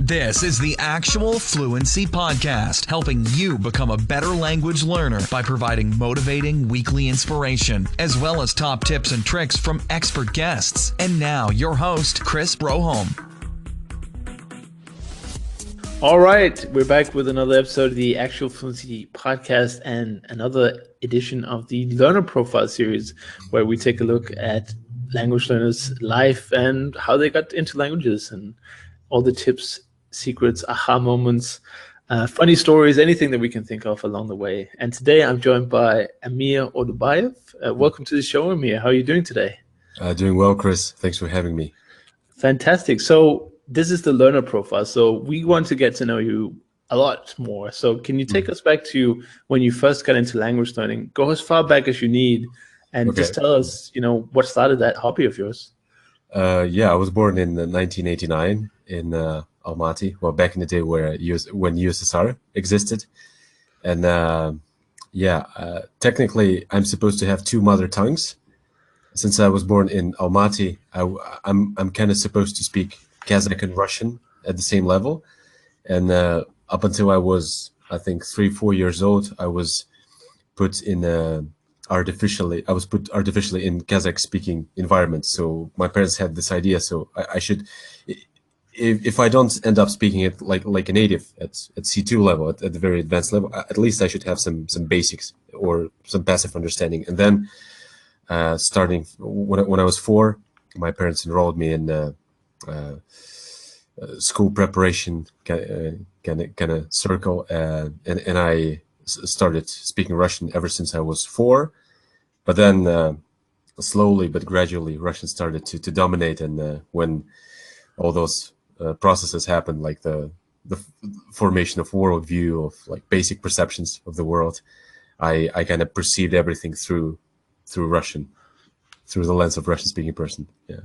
This is the Actual Fluency Podcast, helping you become a better language learner by providing motivating weekly inspiration, as well as top tips and tricks from expert guests. And now, your host, Chris Broholm. All right, we're back with another episode of the Actual Fluency Podcast and another edition of the Learner Profile series, where we take a look at language learners' life and how they got into languages and all the tips, secrets, aha moments, funny stories, anything that we can think of along the way. And today I'm joined by Amir Ordabayev. Welcome to the show, Amir. How are you doing today? Doing well, Chris. Thanks for having me. Fantastic. So this is the learner profile. So we want to get to know you a lot more. So can you take us back to when you first got into language learning? Go as far back as you need and just tell us, what started that hobby of yours? I was born in 1989 in Almaty. Well, back in the day when USSR existed. And technically I'm supposed to have two mother tongues. Since I was born in Almaty, I'm kind of supposed to speak Kazakh and Russian at the same level. And up until I was, I think, 3-4 years old, I was put artificially in Kazakh speaking environment. So my parents had this idea, so I should, if I don't end up speaking it like a native at C2 level, at the very advanced level, at least I should have some basics or some passive understanding. And then starting when I was 4, my parents enrolled me in school preparation kind of circle, and I started speaking Russian ever since I was 4. But then slowly but gradually Russian started to dominate, and when all those processes happened, like the formation of worldview, of like basic perceptions of the world, I kind of perceived everything through Russian, through the lens of Russian speaking person. Yeah.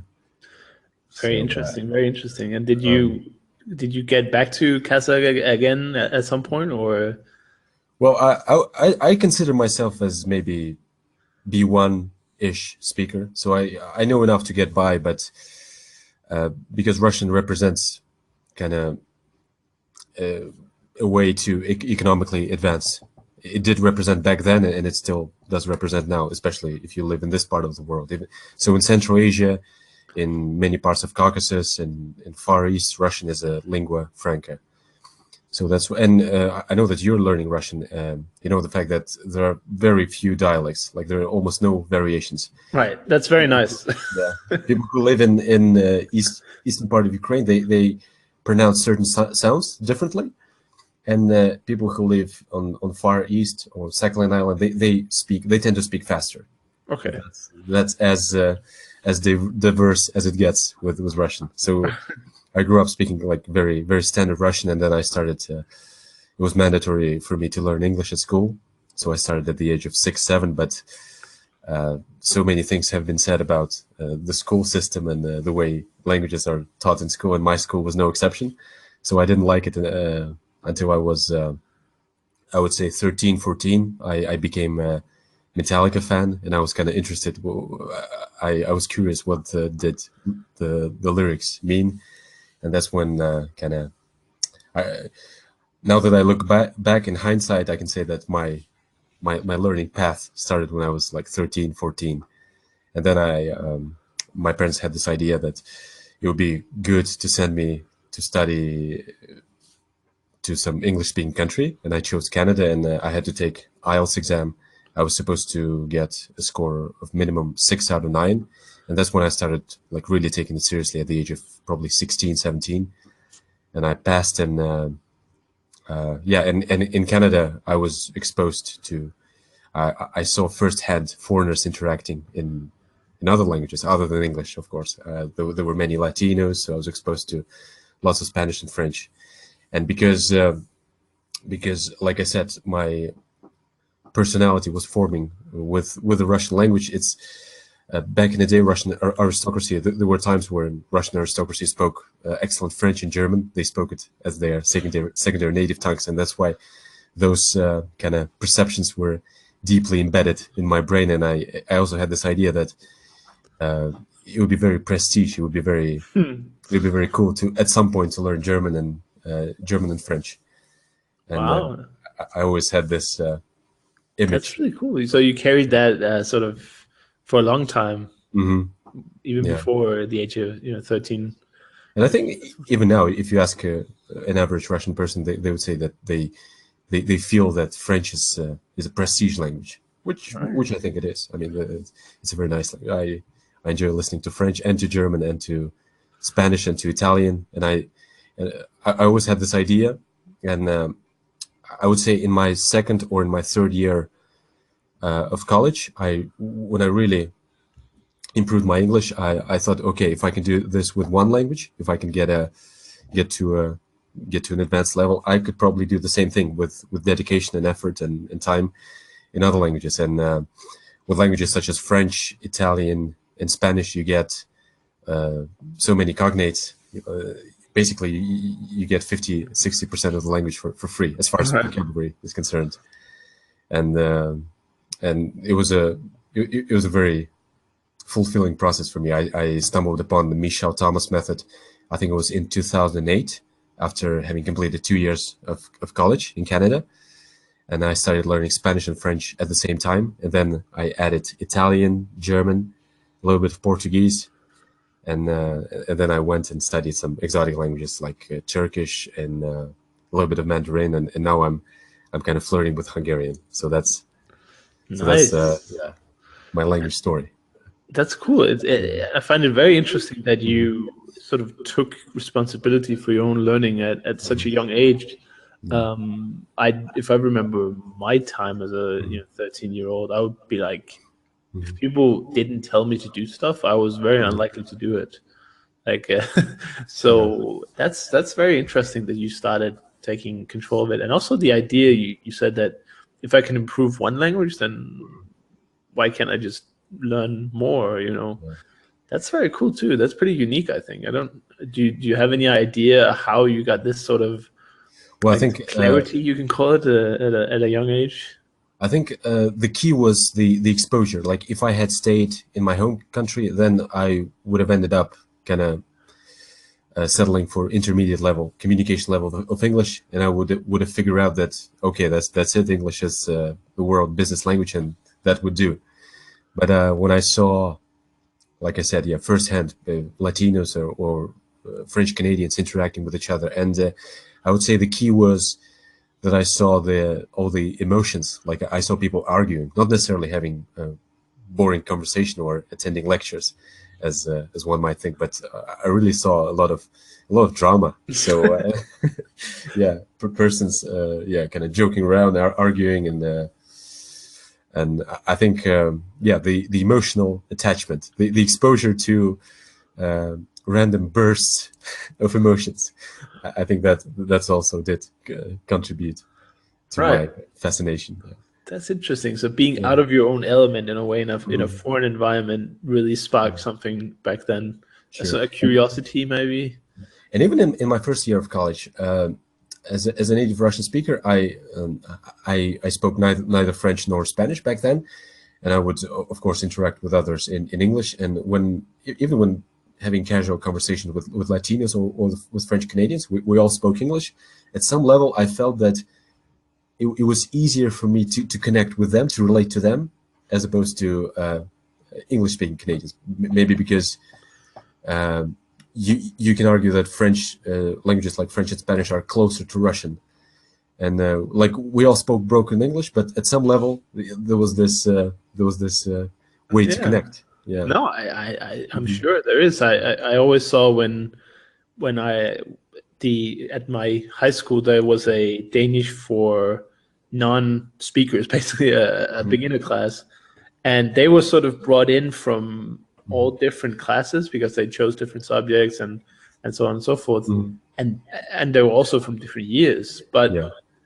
Very interesting. And did you get back to Kazakh again at some point, or? Well, I consider myself as maybe B1-ish speaker, so I know enough to get by, but because Russian represents kind of a way to economically advance. It did represent back then, and it still does represent now, especially if you live in this part of the world. So in Central Asia, in many parts of Caucasus, and in Far East, Russian is a lingua franca. So that's, and I know that you're learning Russian. The fact that there are very few dialects, like there are almost no variations. Right, that's very nice. Yeah. People who live in eastern part of Ukraine, they pronounce certain sounds differently, and people who live on Far East or Sakhalin Island, they tend to speak faster. Okay, that's as diverse as it gets with Russian. So I grew up speaking like very, very standard Russian, and then I started it was mandatory for me to learn English at school. So I started at the age of 6-7, but so many things have been said about the school system and the way languages are taught in school, and my school was no exception. So I didn't like it until I was, I would say 13, 14. I became a Metallica fan, and I was kind of interested. I was curious what did the lyrics mean. And that's when now that I look back in hindsight, I can say that my learning path started when I was like 13, 14. And then my parents had this idea that it would be good to send me to study to some English-speaking country. And I chose Canada, and I had to take IELTS exam. I was supposed to get a score of minimum 6 out of 9. And that's when I started like really taking it seriously at the age of probably 16, 17. And I passed, and in Canada, I was exposed to, I saw firsthand foreigners interacting in other languages other than English, of course. There were many Latinos, so I was exposed to lots of Spanish and French. And because like I said, my personality was forming with the Russian language. It's back in the day, Russian aristocracy, there were times where Russian aristocracy spoke excellent French and German. They spoke it as their secondary native tongues, and that's why those kind of perceptions were deeply embedded in my brain. And I also had this idea that it would be very prestige. It would be very cool to at some point to learn German and French. And Wow, I always had this image. that's really cool. So you carried that sort of for a long time, even Yeah. before the age of 13. And I think even now, if you ask an average Russian person, they would say that they feel that French is a prestige language, which I think it is. I mean, it's a very nice language. I enjoy listening to French and to German and to Spanish and to Italian. And I always had this idea, and I would say in my second or in my third year of college, when I really improved my English, I thought, okay, if I can do this with one language, if I can get to an advanced level, I could probably do the same thing with dedication and effort and time in other languages. And with languages such as French, Italian, and Spanish, you get so many cognates. Basically, you get 50-60% of the language for free, as far as vocabulary is concerned. And it was a very fulfilling process for me. I stumbled upon the Michel Thomas method. I think it was in 2008, after having completed 2 years of college in Canada. And I started learning Spanish and French at the same time. And then I added Italian, German, a little bit of Portuguese. And then I went and studied some exotic languages like Turkish and a little bit of Mandarin. And now I'm kind of flirting with Hungarian. So that's Nice. My language story. That's cool. I find it very interesting that you sort of took responsibility for your own learning at such a young age. If I remember my time as a 13-year-old, I would be like, if people didn't tell me to do stuff, I was very unlikely to do it. Like, so that's very interesting that you started taking control of it, and also the idea you said that if I can improve one language, then why can't I just learn more? That's very cool too. That's pretty unique, I think. Do you have any idea how you got this sort of I think clarity, you can call it, at a young age? I think the key was the exposure. Like, if I had stayed in my home country, then I would have ended up kind of settling for intermediate level, communication level of English, and I would have figured out that, okay, that's it. English is the world business language, and that would do. But when I saw, like I said, firsthand Latinos or French Canadians interacting with each other, and I would say the key was that I saw all the emotions. Like, I saw people arguing, not necessarily having a boring conversation or attending lectures, as one might think, but I really saw a lot of drama. So persons kind of joking around, arguing, and I think the emotional attachment, the exposure to random bursts of emotions, I think that's also did contribute to my fascination. That's interesting. So being out of your own element in a way, in a foreign environment, really sparked something back then. Sure. So a curiosity, maybe. And even in my first year of college, as a native Russian speaker, I spoke neither French nor Spanish back then, and I would of course interact with others in English. And even when having casual conversations with Latinos or with French Canadians, we all spoke English. At some level, I felt that it was easier for me to connect with them, to relate to them, as opposed to English-speaking Canadians. Maybe because you can argue that French languages like French and Spanish are closer to Russian, and like, we all spoke broken English, but at some level there was this way to connect. Yeah. No, I'm sure there is. I always saw when at my high school there was a Danish for non-speakers, basically a beginner class, and they were sort of brought in from all different classes because they chose different subjects and so on and so forth, and they were also from different years. But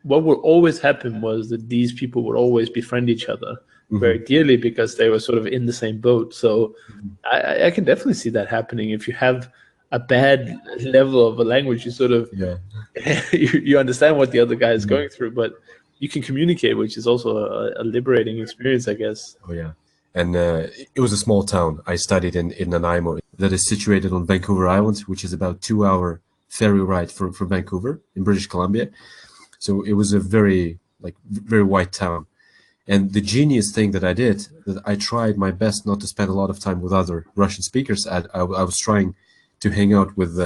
what would always happen was that these people would always befriend each other very dearly because they were sort of in the same boat. So I can definitely see that happening. If you have a bad level of a language, you sort of you understand what the other guy is going through, but you can communicate, which is also a liberating experience, I guess. Oh yeah, and it was a small town. I studied in Nanaimo, that is situated on Vancouver Island, which is about 2-hour ferry ride from Vancouver in British Columbia. So it was a very white town. And the genius thing that I did, that I tried my best not to spend a lot of time with other Russian speakers. I was trying to hang out with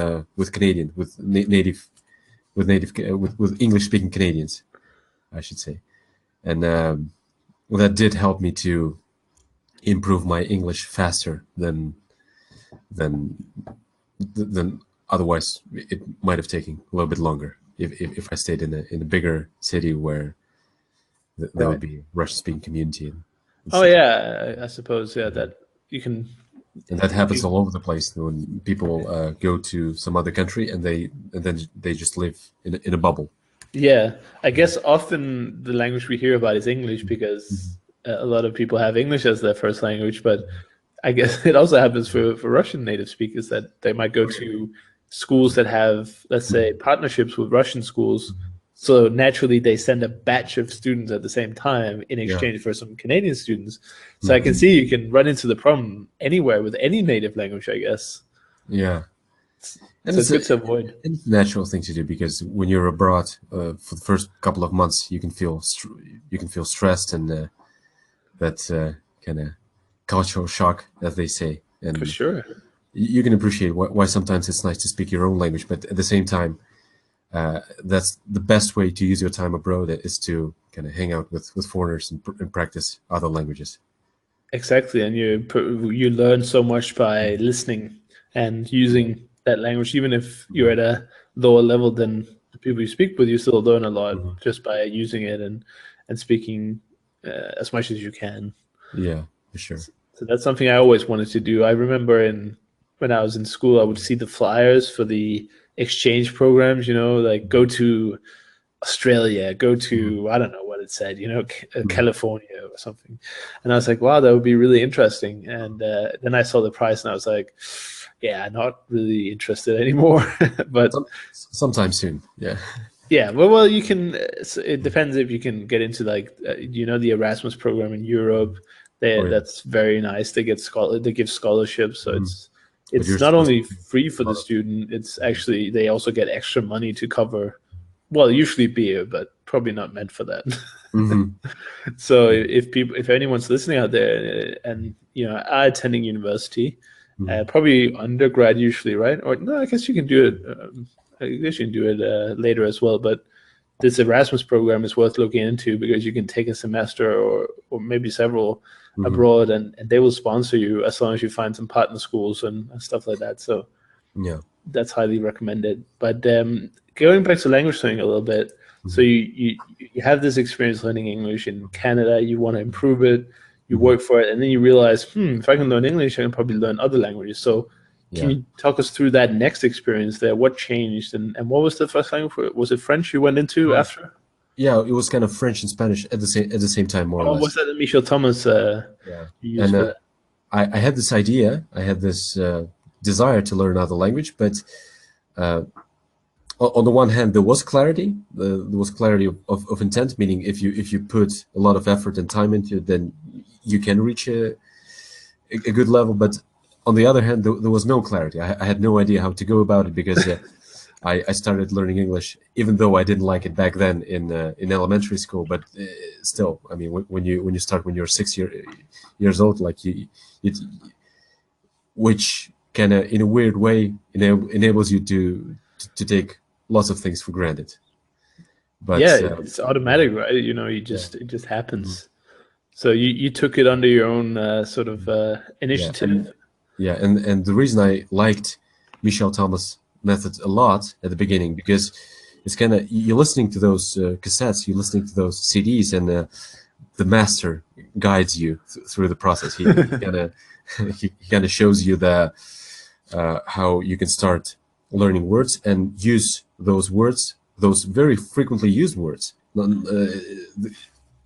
Canadian, with English speaking Canadians, I should say. And well, that did help me to improve my English faster than otherwise it might have taken a little bit longer if I stayed in a bigger city where there would be Russian speaking community. Oh yeah, I suppose that you can. And that happens all over the place when people go to some other country and then they just live in a bubble. Yeah, I guess often the language we hear about is English because a lot of people have English as their first language, but I guess it also happens for Russian native speakers that they might go to schools that have, let's say, partnerships with Russian schools. So naturally, they send a batch of students at the same time in exchange for some Canadian students. So I can see you can run into the problem anywhere with any native language, I guess. Yeah. And so it's good to avoid. It's a natural thing to do because when you're abroad for the first couple of months, you can feel stressed and that kind of cultural shock, as they say. And for sure, you can appreciate why sometimes it's nice to speak your own language, but at the same time, that's the best way to use your time abroad is to kind of hang out with foreigners and practice other languages. Exactly, and you learn so much by listening and using that language. Even if you're at a lower level than the people you speak with, you still learn a lot just by using it and speaking as much as you can. Yeah, for sure. So that's something I always wanted to do. I remember when I was in school, I would see the flyers for the exchange programs, like go to Australia, go to, I don't know what it said, California or something. And I was like, wow, that would be really interesting. And then I saw the price and I was like, yeah, not really interested anymore. But sometime soon. Yeah. Yeah. Well, you can, it depends if you can get into the Erasmus program in Europe. That's very nice. They give scholarships. So it's not only free for the student, it's actually, they also get extra money to cover, well, usually beer, but probably not meant for that. So if anyone's listening out there and, are attending university, probably undergrad usually, right? Or no, I guess you can do it. I guess you can do it later as well. But this Erasmus program is worth looking into because you can take a semester or maybe several abroad, and they will sponsor you as long as you find some partner schools and stuff like that. So yeah, that's highly recommended. But going back to language learning a little bit, so you have this experience learning English in Canada, you want to improve it, you work for it, and then you realize, if I can learn English, I can probably learn other languages. So can you talk us through that next experience there? What changed, and what was the first language? Was it French you went into after? Yeah, it was kind of French and Spanish at the same time, more or less. Was that the Michel Thomas? Yeah, and I had this idea. I had this desire to learn another language, but on the one hand, there was clarity. There was clarity of intent, meaning if you put a lot of effort and time into it, then you can reach a good level. But on the other hand, there was no clarity. I had no idea how to go about it because I started learning English, even though I didn't like it back then in elementary school. But still, I mean, when you start when you're 6 years old, like which kind of in a weird way enables you to take lots of things for granted. But it's automatic, right? It just happens. So you took it under your own sort of initiative. Yeah, and the reason I liked Michel Thomas' method a lot at the beginning, because it's kind of, you're listening to those cassettes, you're listening to those CDs, and the master guides you through the process. He kind of shows you the how you can start learning words and use those words, those very frequently used words.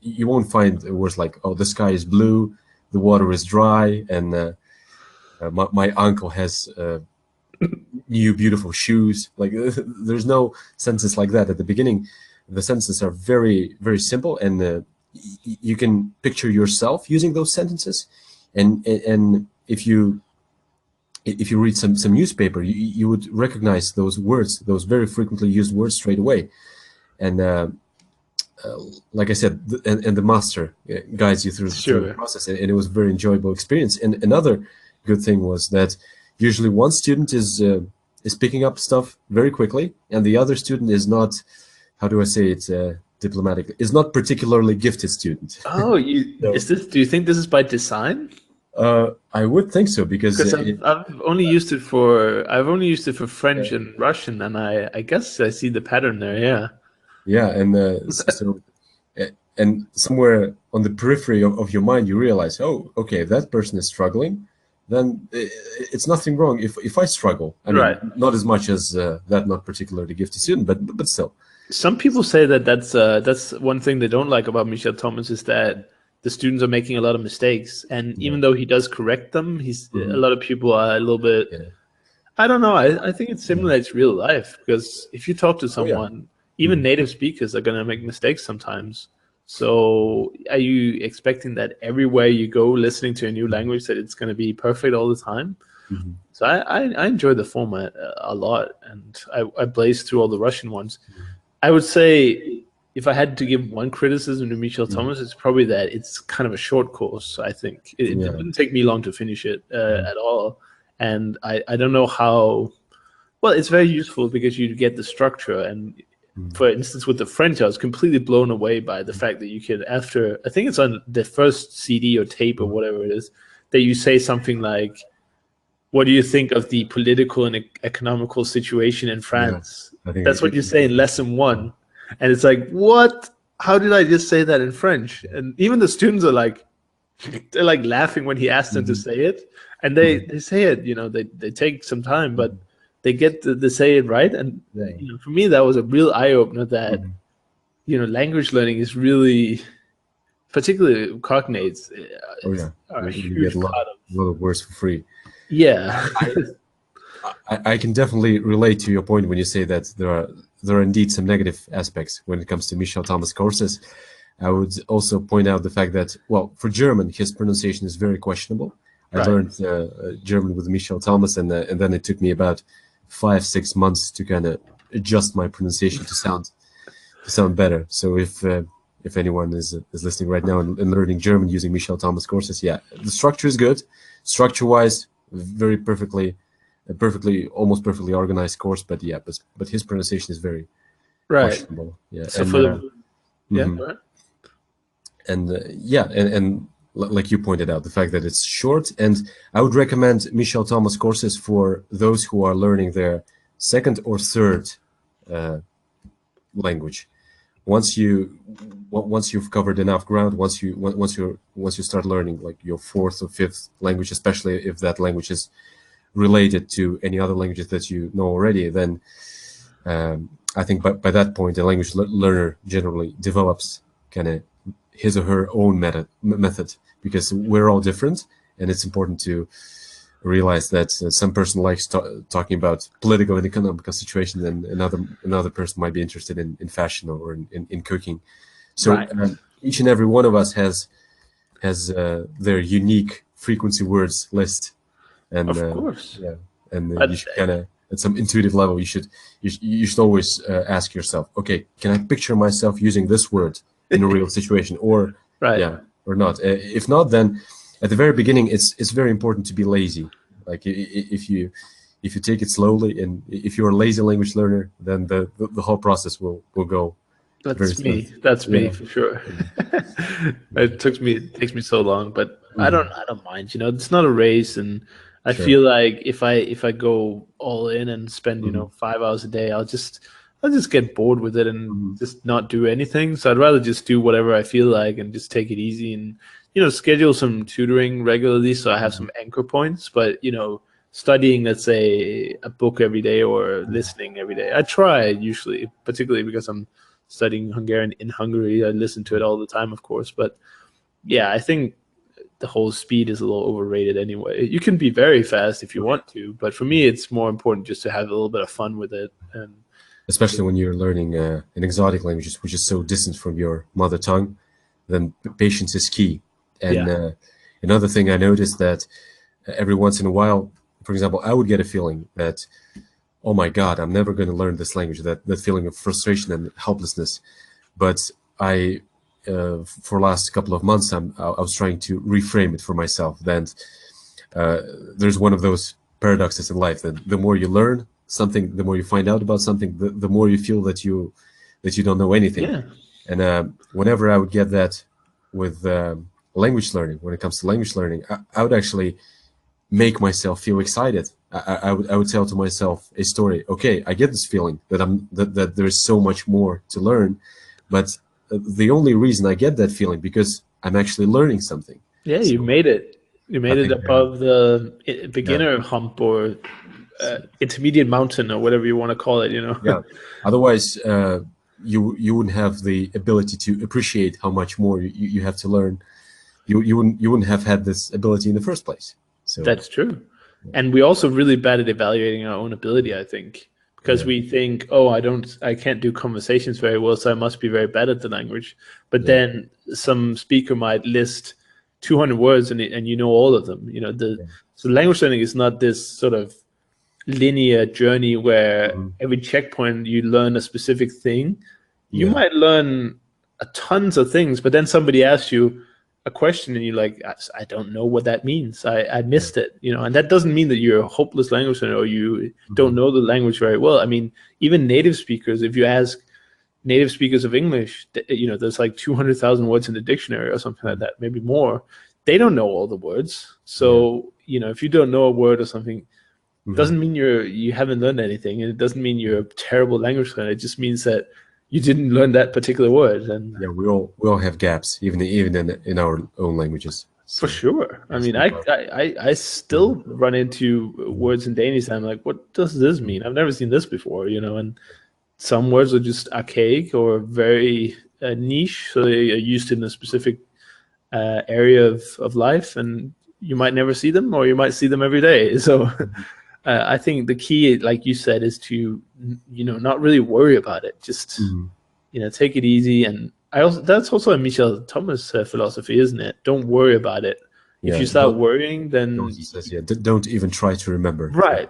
You won't find words like, oh, the sky is blue, the water is dry, and my uncle has new beautiful shoes. Like there's no sentences like that at the beginning. The sentences are very, very simple, and you can picture yourself using those sentences. and if you read some newspaper, you would recognize those words, those very frequently used words, straight away. And like I said, and the master guides you through the process, and it was a very enjoyable experience. And another good thing was that usually one student is picking up stuff very quickly, and the other student is not, how do I say it diplomatically, is not particularly gifted student. Oh, do you think this is by design? I would think so, because I've only used it for French and Russian, and I guess I see the pattern there. Yeah. Yeah, and so and somewhere on the periphery of your mind, you realize, oh, okay, if that person is struggling, then it's nothing wrong if I struggle. I mean, not as much as that not particularly gifted student, but still. Some people say that's one thing they don't like about Michel Thomas, is that the students are making a lot of mistakes, and even though he does correct them, a lot of people are a little bit. Yeah. I don't know. I think it simulates real life, because if you talk to someone, even native speakers are going to make mistakes sometimes. So are you expecting that everywhere you go, listening to a new language, that it's going to be perfect all the time? So I enjoy the format a lot, and I blazed through all the Russian ones. I would say, if I had to give one criticism to Michel Thomas, it's probably that it's kind of a short course. I think it didn't take me long to finish it at all. And I don't know how. Well, it's very useful because you get the structure. And for instance, with the French, I was completely blown away by the fact that you could, after, I think it's on the first CD or tape or whatever it is, that you say something like, what do you think of the political and economical situation in France? That's what you say in lesson 1. And it's like, what? How did I just say that in French? And even the students are like, they're like laughing when he asked them to say it. And they say it, they take some time, but they get to say it right. And for me, that was a real eye-opener that, language learning is really, particularly cognates, are a huge part of. A lot of words for free. Yeah. I can definitely relate to your point when you say that there are indeed some negative aspects when it comes to Michel Thomas courses. I would also point out the fact that, well, for German, his pronunciation is very questionable. I learned German with Michel Thomas, and then it took me about 5-6 months to kind of adjust my pronunciation to sound better. So if anyone is listening right now and learning German using Michel Thomas courses, the structure is good. Structure-wise, very almost perfectly organized course, but his pronunciation is very questionable. Yeah. So and like you pointed out, the fact that it's short, and I would recommend Michel Thomas courses for those who are learning their second or third language. Once you've covered enough ground, once you start learning like your fourth or fifth language, especially if that language is related to any other languages that you know already, then I think by that point, a language learner generally develops kind of his or her own method, because we're all different, and it's important to realize that some person likes talking about political and economical situations, and another person might be interested in fashion or in cooking. So each and every one of us has their unique frequency words list. And of course, and you should kind of, at some intuitive level, you should always ask yourself, okay, can I picture myself using this word in a real situation, or or not? If not, then at the very beginning, it's very important to be lazy. Like if you take it slowly, and if you're a lazy language learner, then the whole process will go. That's me. That's me for sure. It takes me so long, but I don't mind. It's not a race, and I feel like if I go all in and spend 5 hours a day, I'll just get bored with it and just not do anything. So I'd rather just do whatever I feel like and just take it easy, and schedule some tutoring regularly so I have some anchor points. But studying, let's say, a book every day or listening every day, I try usually, particularly because I'm studying Hungarian in Hungary. I listen to it all the time, of course. But yeah, I think the whole speed is a little overrated anyway. You can be very fast if you want to, but for me, it's more important just to have a little bit of fun with it. And especially when you're learning an exotic language, which is so distant from your mother tongue, then patience is key. And Another thing I noticed that every once in a while, for example, I would get a feeling that, oh my God, I'm never going to learn this language, that feeling of frustration and helplessness. But for last couple of months, I was trying to reframe it for myself. Then there's one of those paradoxes in life that the more you learn something, the more you find out about something, the more you feel that you don't know anything. Yeah. And whenever I would get that with language learning, when it comes to language learning, I would actually make myself feel excited. I would tell to myself a story. Okay, I get this feeling that there is so much more to learn, but the only reason I get that feeling because I'm actually learning something. Yeah, you made it. You made it above the beginner hump or intermediate mountain or whatever you want to call it. Yeah. Otherwise, you wouldn't have the ability to appreciate how much more you have to learn. You wouldn't have had this ability in the first place. So that's true. And we're also really bad at evaluating our own ability, I think, because we think, oh, I can't do conversations very well, so I must be very bad at the language. But then some speaker might list 200 words and you know all of them. So language learning is not this sort of linear journey where every checkpoint you learn a specific thing. You might learn tons of things, but then somebody asks you a question and you're like, I don't know what that means. I missed it, and that doesn't mean that you're a hopeless language learner or you don't know the language very well. I mean, even native speakers, if you ask native speakers of English, there's like 200,000 words in the dictionary or something like that, maybe more. They don't know all the words. So, if you don't know a word or something, it doesn't mean you haven't learned anything. And it doesn't mean you're a terrible language learner. It just means that you didn't learn that particular word. And yeah, we all have gaps, even in our own languages. So, for sure. I mean, I still run into words in Danish. And I'm like, what does this mean? I've never seen this before, and some words are just archaic or very niche. So they are used in a specific area of life, and you might never see them, or you might see them every day. So I think the key, like you said, is to, not really worry about it. Just, take it easy. And that's also a Michel Thomas philosophy, isn't it? Don't worry about it. Yeah, if you start worrying, then don't even try to remember. Right.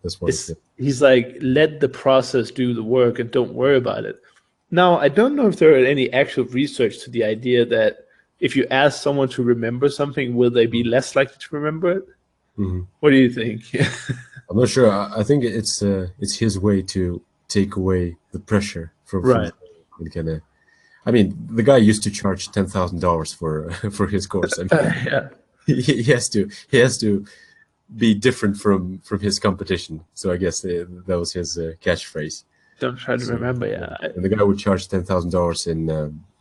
That's what he's like, let the process do the work and don't worry about it. Now, I don't know if there are any actual research to the idea that if you ask someone to remember something, will they be less likely to remember it? What do you think? I'm not sure. I think it's his way to take away the pressure from I mean, the guy used to charge $10,000 for his course. I mean, he has to be different from his competition. So I guess that was his catchphrase. Don't try to remember. Yeah. And the guy would charge $10,000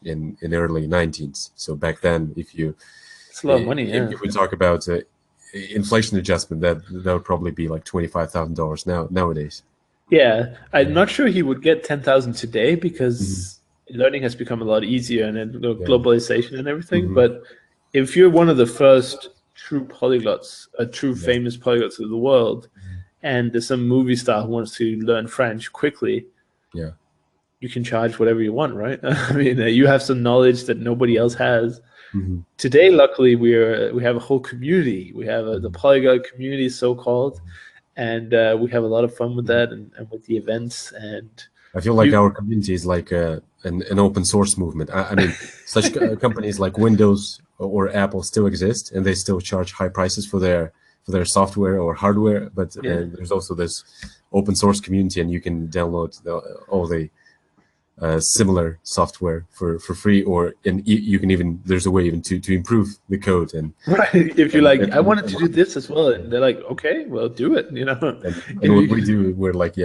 in early 19s. So back then, it's a lot of money. If we talk about inflation adjustment, that would probably be like $25,000 nowadays. Yeah, I'm not sure he would get 10,000 today because learning has become a lot easier and then globalization and everything. But if you're one of the first true polyglots, famous polyglots of the world, and there's some movie star who wants to learn French quickly, you can charge whatever you want, right? I mean, you have some knowledge that nobody else has. Today, luckily, we have a whole community. We have the polyglot community, so-called, and we have a lot of fun with that and with the events. And I feel like our community is like an open source movement. I mean, such companies like Windows or Apple still exist, and they still charge high prices for their software or hardware. But there's also this open source community, and you can download all the similar software for free, and you can even, there's a way even to improve the code. And if you're like, I wanted to do this as well, and they're like, okay, well, do it. And what we do, we're like,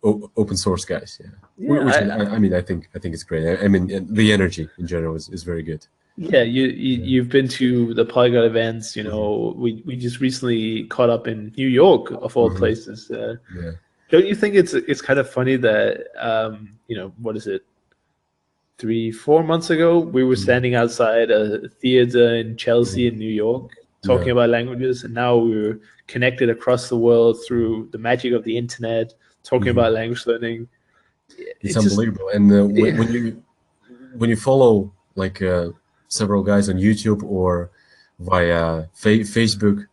open source guys. I think it's great. I mean, the energy in general is very good. Yeah, you've been to the polyglot events. We just recently caught up in New York, of all places. Don't you think it's kind of funny that what is it, 3-4 months ago we were standing outside a theater in Chelsea in New York talking about languages, and now we're connected across the world through the magic of the internet talking about language learning. It's unbelievable. And when you follow like several guys on YouTube or via Facebook.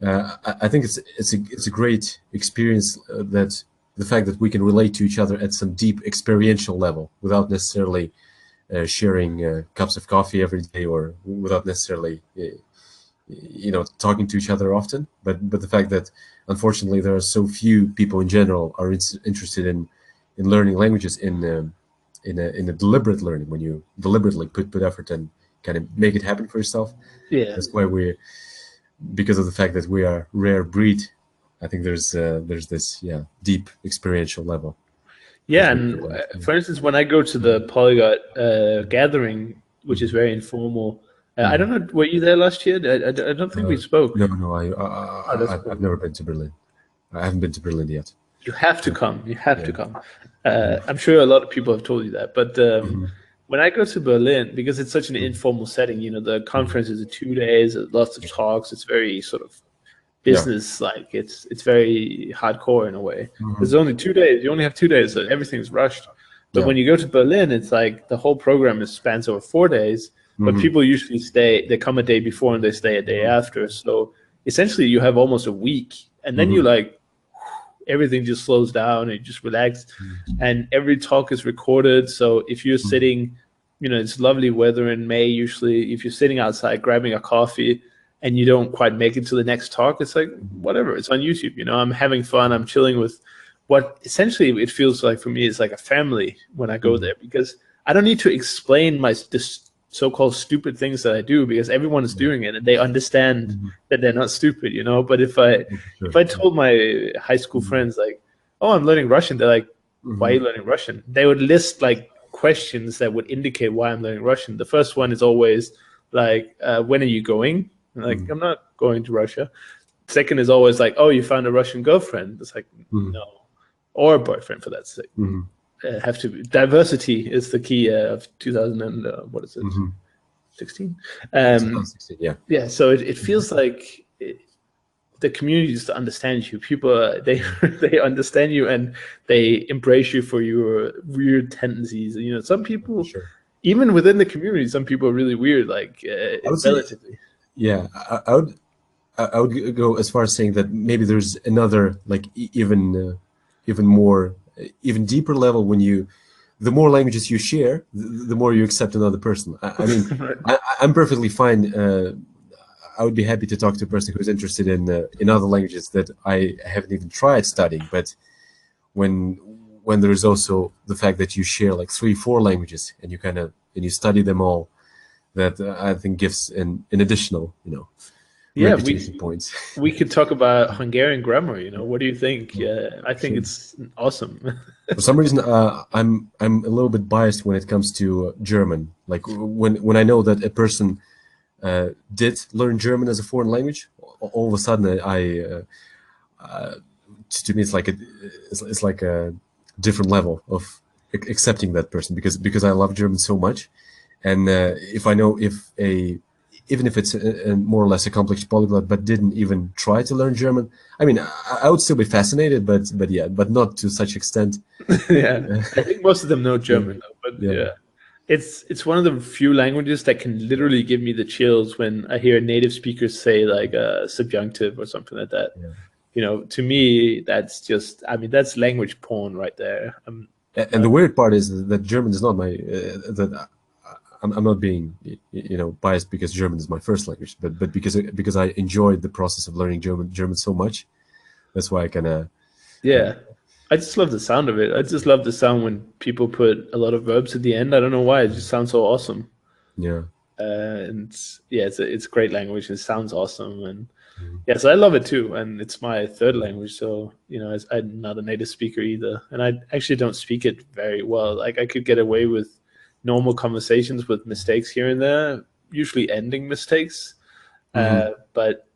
I think it's a great experience, that the fact that we can relate to each other at some deep experiential level without necessarily sharing cups of coffee every day, or without necessarily talking to each other often. But the fact that unfortunately there are so few people in general are interested in learning languages in a deliberate learning, when you deliberately put effort and kind of make it happen for yourself. Yeah. That's why because of the fact that we are rare breed, I think there's this deep experiential level. Yeah, and for instance, when I go to the Polyglot gathering, which is very informal, I don't know, were you there last year? I don't think we spoke. No, That's cool. I've never been to Berlin. I haven't been to Berlin yet. You have to come. You have to come. I'm sure a lot of people have told you that, but when I go to Berlin, because it's such an informal setting, the conference is 2 days, there's lots of talks. It's very sort of business like. It's very hardcore in a way. There's only 2 days. You only have 2 days, so everything's rushed. But when you go to Berlin, it's like the whole program spans over 4 days. But people usually stay. They come a day before and they stay a day after. So essentially, you have almost a week, and then you everything just slows down and you just relax. And every talk is recorded. So if you're sitting, it's lovely weather in May usually. If you're sitting outside grabbing a coffee and you don't quite make it to the next talk, it's like, whatever, it's on YouTube. I'm having fun. I'm chilling with what essentially it feels like for me is like a family when I go there, because I don't need to explain this so-called stupid things that I do, because everyone is doing it and they understand that they're not stupid, But if I told my high school friends like, oh, I'm learning Russian, they're like, why are you learning Russian? They would list like questions that would indicate why I'm learning Russian. The first one is always like, when are you going? Like, I'm not going to Russia. Second is always like, oh, you found a Russian girlfriend. It's like, no, or a boyfriend for that sake. Have to be. Diversity is the key of 2000 and what is it, 16? 2016, yeah. Yeah, so it feels like the community just understands you. People they understand you and they embrace you for your weird tendencies. Some people, even within the community, some people are really weird. Like relatively. Yeah, I would go as far as saying that maybe there's another like even more. Even deeper level when the more languages you share, the more you accept another person. I mean, I'm perfectly fine. I would be happy to talk to a person who's interested in other languages that I haven't even tried studying. But when there is also the fact that you share like 3-4 languages and you study them all, that I think gives an additional, reputation points. We could talk about Hungarian grammar. What do you think? Yeah, I think it's awesome. For some reason, I'm a little bit biased when it comes to German. Like when I know that a person did learn German as a foreign language, all of a sudden to me it's like a different level of accepting that person, because I love German so much, and if I know even if it's a more or less accomplished polyglot, but didn't even try to learn German, I mean, I would still be fascinated, but not to such extent. Yeah, I think most of them know German, though, but yeah. It's one of the few languages that can literally give me the chills when I hear native speakers say like a subjunctive or something like that. Yeah. To me, that's just, that's language porn right there. And the weird part is that German is not my I'm not being biased because German is my first language, but because I enjoyed the process of learning German so much. That's why I kind of I just love the sound of it. I just love the sound when people put a lot of verbs at the end. I don't know why, it just sounds so awesome. And it's a great language. It sounds awesome, and so I love it too. And it's my third language, so I'm not a native speaker either, and I actually don't speak it very well. Like I could get away with normal conversations with mistakes here and there, usually ending mistakes. But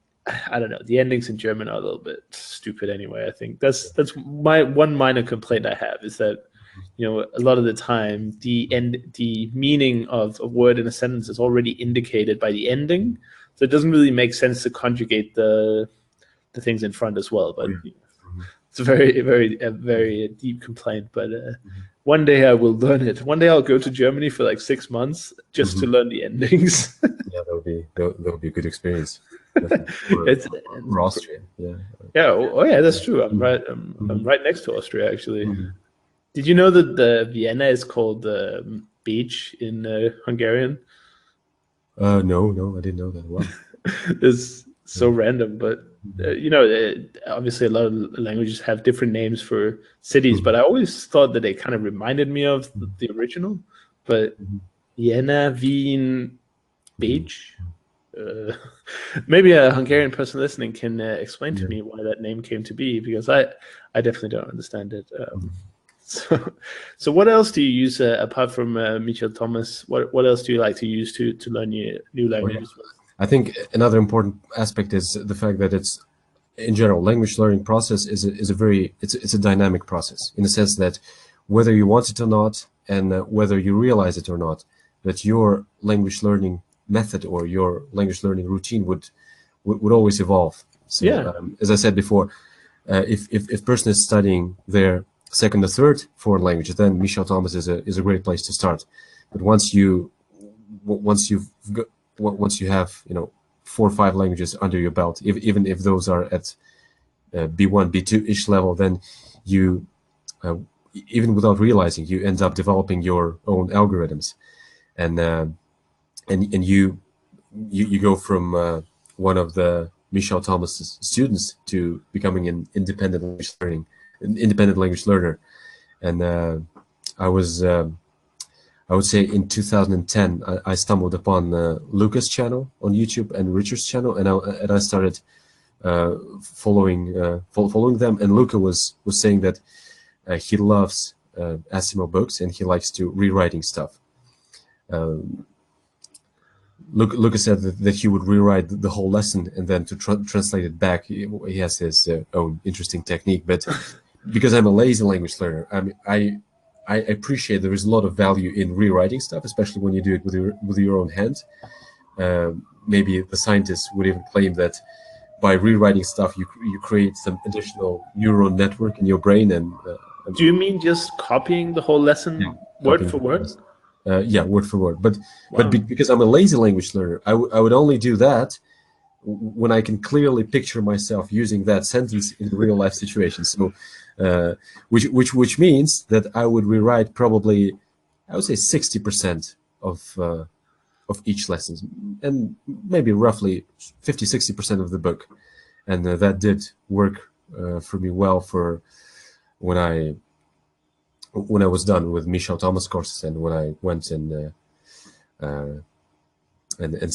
I don't know. The endings in German are a little bit stupid anyway. I think that's my one minor complaint I have, is that a lot of the time the meaning of a word in a sentence is already indicated by the ending, so it doesn't really make sense to conjugate the things in front as well. But it's a very deep complaint. But one day I will learn it. One day I'll go to Germany for like 6 months just to learn the endings. Yeah, that would be a good experience. Or, It's or Austria. Yeah. yeah. Oh yeah, that's true. I'm right next to Austria actually. Mhm. Did you know that the Vienna is called beach in Hungarian? No, I didn't know that. Wow. It's so random, but obviously a lot of languages have different names for cities, but I always thought that they kind of reminded me of the original. But Vienna, Wien, beach. Maybe a Hungarian person listening can explain to me why that name came to be, because I definitely don't understand it. So what else do you use apart from Michel Thomas? What else do you like to use to learn new languages? I think another important aspect is the fact that it's, in general, language learning process is a very it's a dynamic process, in the sense that whether you want it or not, and whether you realize it or not, that your language learning method or your language learning routine would always evolve. So, as I said before, if person is studying their second or third foreign language, then Michel Thomas is a great place to start. But once you have 4 or 5 languages under your belt, even if those are at B1, B2-ish level, then you even without realizing, you end up developing your own algorithms, and you go from one of the Michel Thomas's students to becoming an independent language learner. And I would say in 2010 I stumbled upon Luca's channel on YouTube and Richard's channel, and I started following them. And Luca was saying that he loves Asimov books and he likes to rewriting stuff. Luca said that he would rewrite the whole lesson and then to translate it back. He has his own interesting technique, but because I'm a lazy language learner, I appreciate there is a lot of value in rewriting stuff, especially when you do it with your own hand. Maybe the scientists would even claim that by rewriting stuff, you create some additional neural network in your brain. And do you mean just copying the whole lesson word for word? Yeah, word for word. But because I'm a lazy language learner, I would only do that when I can clearly picture myself using that sentence in real life situations. So, which means that I would rewrite probably, I would say 60% of each lesson, and maybe roughly 50-60% of the book, and that did work for me well for when I was done with Michel Thomas courses, and when I went and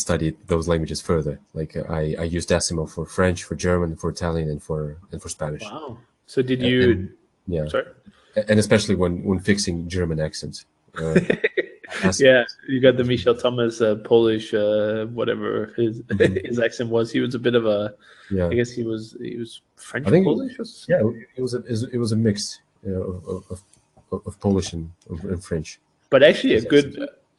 studied those languages further. Like I used Asimov for French, for German, for Italian, and for Spanish. Wow. So did you? Yeah. Sorry. And especially when fixing German accents. Yeah, you got the Michel Thomas Polish, whatever his accent was. He was a bit of a. Yeah. I guess he was French, I think Polish. Yeah, it was a mix of Polish and French. But actually,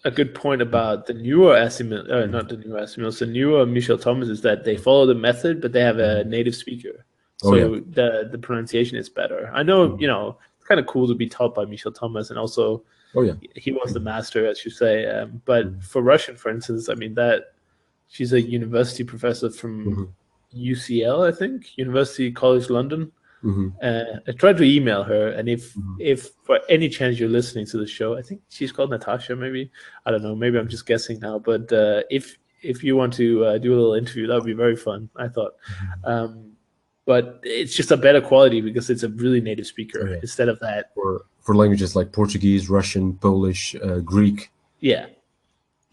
a good point about the newer Asimov, not the newer Asimov, the newer Michel Thomas is that they follow the method, but they have a native speaker, so the pronunciation is better. I know, it's kind of cool to be taught by Michel Thomas, and also, he was the master, as you say. But for Russian, for instance, I mean that she's a university professor from UCL, I think, University College London. I tried to email her, and if for any chance you're listening to the show, I think she's called Natasha, maybe, I don't know, maybe I'm just guessing now, but if you want to do a little interview, that would be very fun, I thought. But it's just a better quality because it's a really native speaker instead of that for languages like Portuguese, Russian, Polish, Greek. Yeah.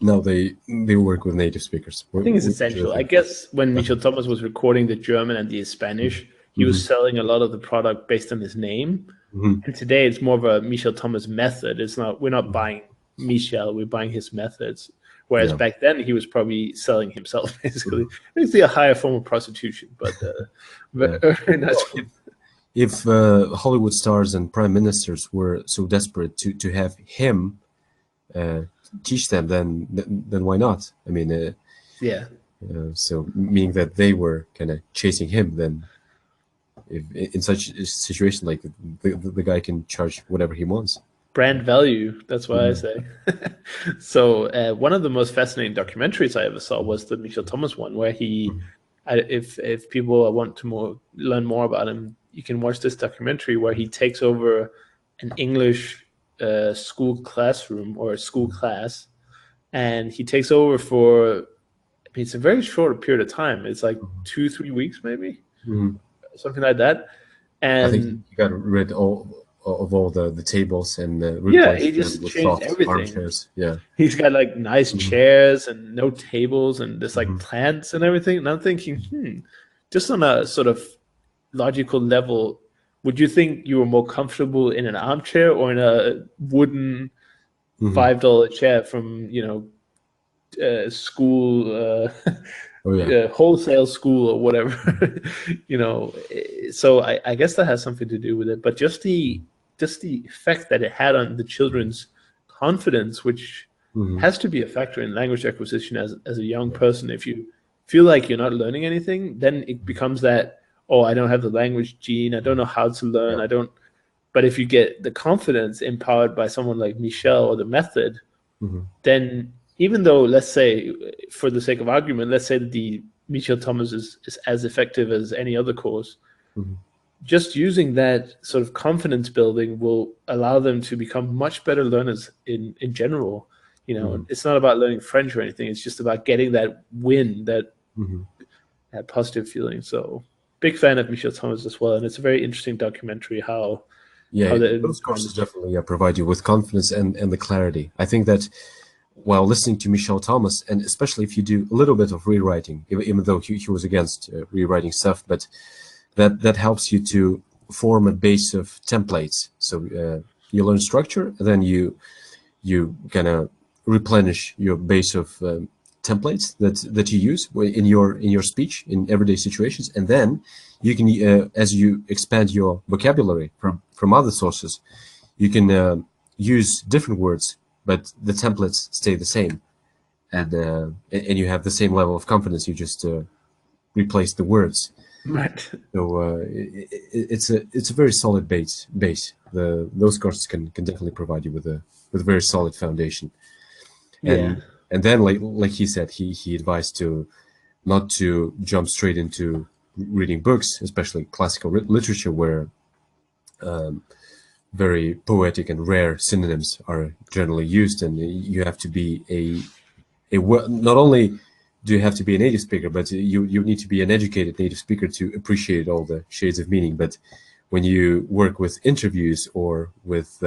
No, they work with native speakers. I think it's essential. I guess when Michel Thomas was recording the German and the Spanish, he was selling a lot of the product based on his name. And today it's more of a Michel Thomas method. It's not, we're not buying Michel, we're buying his methods. Whereas back then he was probably selling himself, basically. Basically a higher form of prostitution, but very nice. If Hollywood stars and prime ministers were so desperate to have him teach them, then why not? I mean, so meaning that they were kind of chasing him, then if in such a situation, like the guy can charge whatever he wants. brand value. That's why I say. So one of the most fascinating documentaries I ever saw was the Michel Thomas one, where if people want to learn more about him, you can watch this documentary where he takes over an English school classroom or a school class, and he takes over for. I mean, it's a very short period of time. It's like 2-3 weeks, maybe something like that. And I think you got rid of all the tables and he replaced just them with changed soft everything. armchairs. Yeah, He's got like nice chairs and no tables and there's like plants and everything. And I'm thinking, just on a sort of logical level, would you think you were more comfortable in an armchair or in a wooden $5 chair from school? Wholesale school or whatever, So I guess that has something to do with it. But just the effect that it had on the children's confidence, which has to be a factor in language acquisition as a young person. If you feel like you're not learning anything, then it becomes that, oh, I don't have the language gene, I don't know how to learn, I don't. But if you get the confidence empowered by someone like Michel or the method, then even though, let's say, for the sake of argument, let's say that the Michel Thomas is as effective as any other course, just using that sort of confidence building will allow them to become much better learners in general. It's not about learning French or anything. It's just about getting that win, that positive feeling. So big fan of Michel Thomas as well. And it's a very interesting documentary those courses definitely provide you with confidence and the clarity. I think that while listening to Michel Thomas, and especially if you do a little bit of rewriting, even though he was against rewriting stuff, but that helps you to form a base of templates. So you learn structure, and then you kind of replenish your base of templates that you use in your speech in everyday situations, and then you can, as you expand your vocabulary from other sources, you can use different words, but the templates stay the same, and you have the same level of confidence. You just replace the words. Right. So it's a very solid base. Those courses can definitely provide you with a very solid foundation. And then like he said, he advised to not to jump straight into reading books, especially classical literature, where very poetic and rare synonyms are generally used, and you have to be not only do you have to be a native speaker, but you need to be an educated native speaker to appreciate all the shades of meaning. But when you work with interviews or with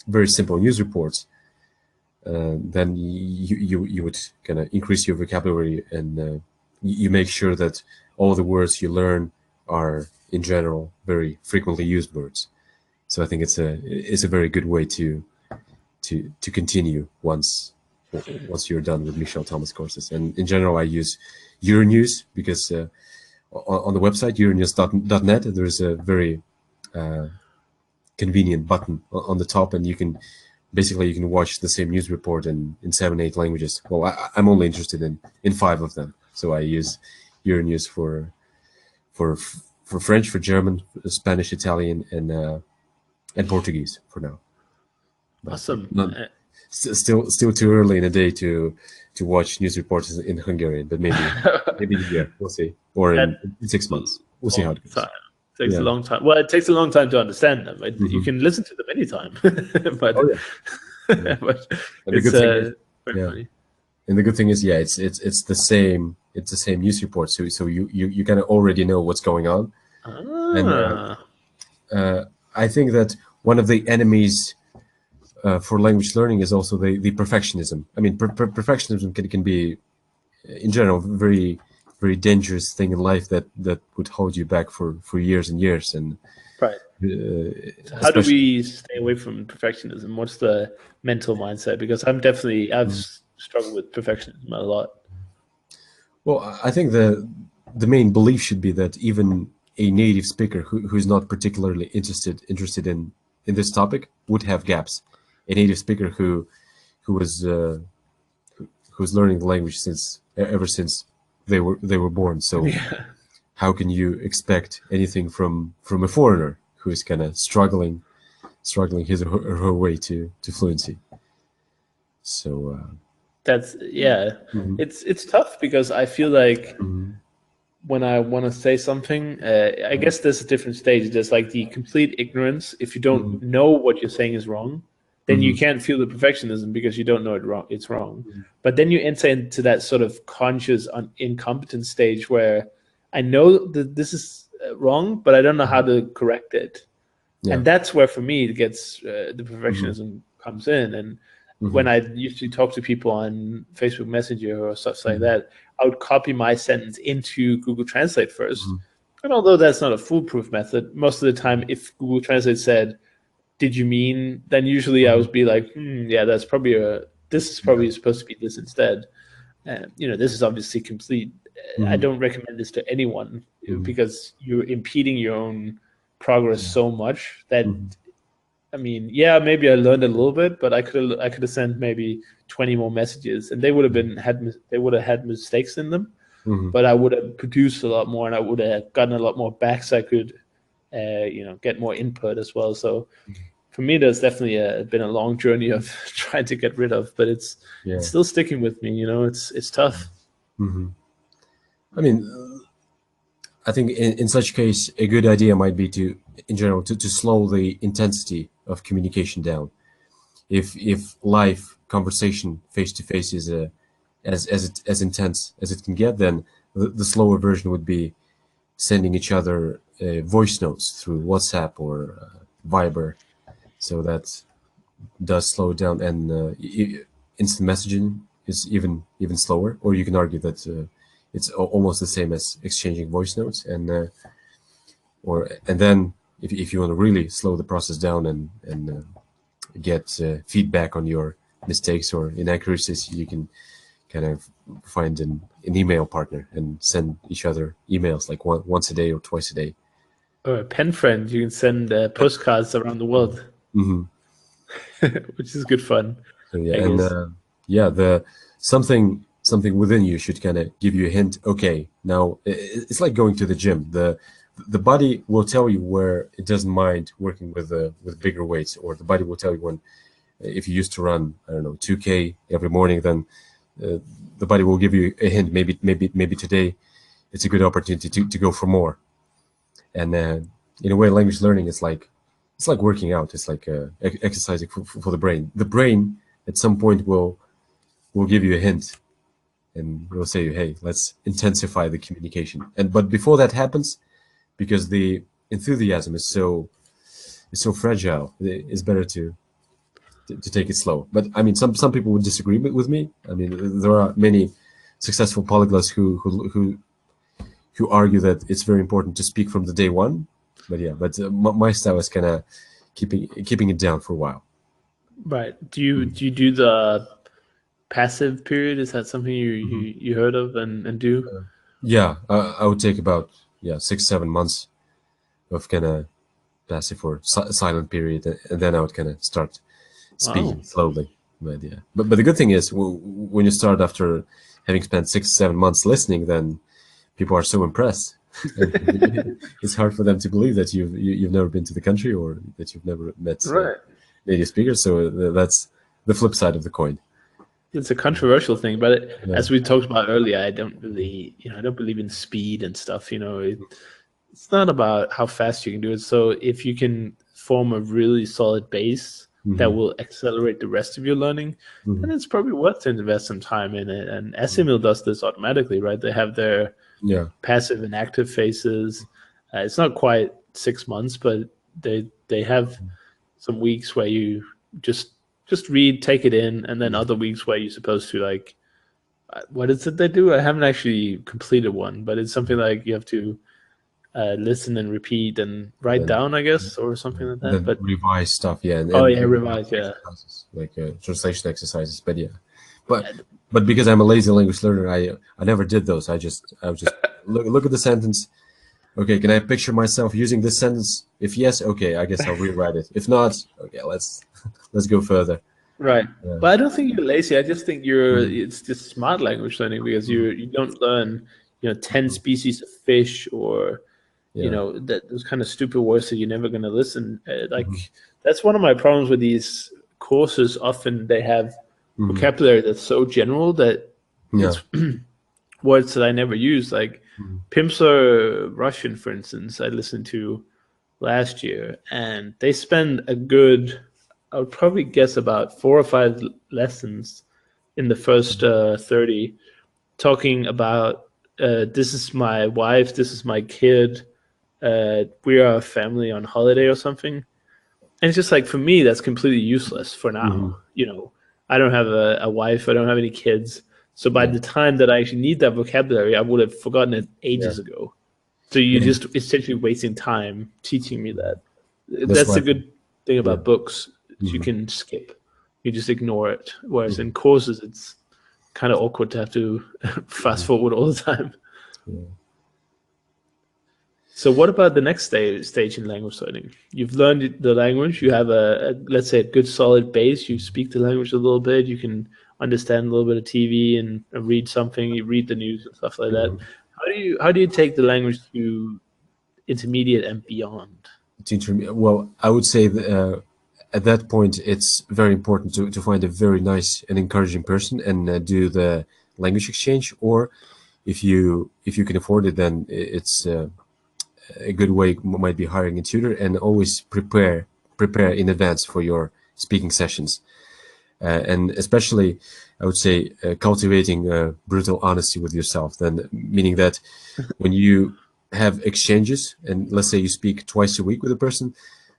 very simple news reports, then you would kind of increase your vocabulary, and you make sure that all the words you learn are in general very frequently used words. So I think it's a very good way to continue once you're done with Michel Thomas courses. And in general, I use Euronews because on the website euronews.net there's a very convenient button on the top, and you can watch the same news report in 7-8 languages. Well, I'm only interested in 5 of them, so I use Euronews for French, for German, Spanish, Italian, and Portuguese for now. But awesome. Still too early in the day to watch news reports in Hungarian, but maybe a year, we'll see, or in 6 months, we'll see how it goes. Takes a long time. Well, it takes a long time to understand them. You can listen to them anytime, but but it's very funny. And the good thing is, it's the same news report, so you kind of already know what's going on. And I think that one of the enemies for language learning is also the perfectionism. I mean, perfectionism can be, in general, very, very dangerous thing in life that would hold you back for years and years. And right. How do we stay away from perfectionism? What's the mental mindset? Because I've struggled with perfectionism a lot. Well, I think the main belief should be that even a native speaker who's not particularly interested in this topic would have gaps. A native speaker who's learning the language ever since they were born. So how can you expect anything from a foreigner who is kind of struggling struggling his or her way to fluency. So That's mhm, it's tough because I feel like mhm, when I want to say something, I guess there's a different stage. There's like the complete ignorance. If you don't mhm, know what you're saying is wrong, then you mhm, can't feel the perfectionism because you don't know it wrong. It's wrong. But then you enter into that sort of conscious incompetent stage where I know that this is wrong, but I don't know how mhm. to correct it. Yeah. And that's where, for me, it gets the Mhm, perfectionism comes in. And when mhm, I used to talk to people on Facebook Messenger or stuff like mhm, that, I would copy my sentence into Google Translate first. mhm, And although that's not a foolproof method, most of the time, if Google Translate said, "Did you mean?" then usually I mhm. would be like, "Yeah, that's probably a. This is Yeah. probably supposed to be this instead." This is obviously complete. I Mhm, don't recommend this to anyone mhm, because you're impeding your own progress yeah. so much that, Mhm, I mean, yeah, maybe I learned a little bit, but I could have sent maybe 20 more messages, and they would have had mistakes in them, mhm, but I would have produced a lot more, and I would have gotten a lot more back, so I could, get more input as well. So for me, there's definitely been a long journey of trying to get rid of, but it's yeah. still sticking with me. It's tough. Mhm. I mean, I think in such case, a good idea might be to, in general, to slow the intensity of communication down. If live conversation face to face is as intense as it can get, then the slower version would be sending each other voice notes through WhatsApp or Viber, so that does slow it down. And instant messaging is even slower. Or you can argue that it's almost the same as exchanging voice notes. And then if you want to really slow the process down and get feedback on your mistakes or inaccuracies, you can kind of find an email partner and send each other emails like once a day or twice a day. Or a pen friend, you can send postcards around the world, Hmm. which is good fun, So yeah, I and guess. yeah, the something within you should kind of give you a hint. Okay, now it's like going to the gym. The body will tell you where it doesn't mind working with bigger weights, or the body will tell you when, if you used to run, I don't know, 2K every morning, then uh, the body will give you a hint. Maybe today it's a good opportunity to go for more. And in a way, language learning is like, it's like working out. It's like exercising for the brain. The brain at some point will give you a hint and will say, hey, let's intensify the communication. And but before that happens, because the enthusiasm is so fragile, it's better to take it slow. But I mean, some people would disagree with me. I mean, there are many successful polyglots who argue that it's very important to speak from the day one. But yeah, but my style is kind of keeping it down for a while. Right. Do you do the passive period? Is that something you Mhm. you, you heard of and do? Yeah, I would take about 6-7 months of kind of passive or silent period, and then I would kind of start Wow. speaking slowly. But yeah, but the good thing is when you start after having spent 6-7 months listening, then people are so impressed. And it's hard for them to believe that you've never been to the country or that you've never met Right. native speakers. So that's the flip side of the coin. It's a controversial thing, but Yeah. as we talked about earlier, I don't believe in speed and stuff. It's not about how fast you can do it. So if you can form a really solid base that Hmm. will accelerate the rest of your learning, Hmm. then it's probably worth to invest some time in it. And SML does this automatically, right? They have their Yeah. passive and active phases. It's not quite 6 months, but they have some weeks where you just read, take it in, and then other weeks where you're supposed to like, what is it they do? I haven't actually completed one, but it's something like you have to listen and repeat and write Then down, I guess, or something like and that. then But revise stuff. Yeah, oh yeah, and revise, yeah. exercises like translation exercises. But yeah, but but because I'm a lazy language learner, I never did those. I was just look at the sentence. Okay, can I picture myself using this sentence? If yes, okay, I guess I'll rewrite it. If not, okay, let's go further. Right. Yeah. But I don't think you're lazy. I just think Mhm. it's just smart language learning because Mhm. you don't learn, 10 species of fish or, Yeah. that those kind of stupid words that you're never going to listen. Mhm. That's one of my problems with these courses. Often they have vocabulary that's so general that Yeah. it's words that I never use. Like Pimsleur Russian, for instance, I listened to last year, and they spend a good, I would probably guess about 4 or 5 lessons in the first 30 talking about this is my wife, this is my kid, we are a family on holiday or something. And it's just like, for me, that's completely useless for now. You know, I don't have a wife, I don't have any kids. So by the time that I actually need that vocabulary, I would have forgotten it ages ago. So you're just essentially wasting time teaching me that. That's the good thing about books. You can skip. You just ignore it. Whereas in courses, it's kind of awkward to have to fast forward all the time. So what about the next stage in language learning? You've learned the language. You have let's say, a good solid base. You speak the language a little bit. You can understand a little bit of TV and read something. You read the news and stuff like that. How do you take the language to intermediate and beyond? Well, I would say that, at that point, it's very important to find a very nice and encouraging person and do the language exchange. Or if you can afford it, then it's a good way might be hiring a tutor, and always prepare in advance for your speaking sessions. And especially, I would say, cultivating brutal honesty with yourself. Then, meaning that when you have exchanges, and let's say you speak twice a week with a person,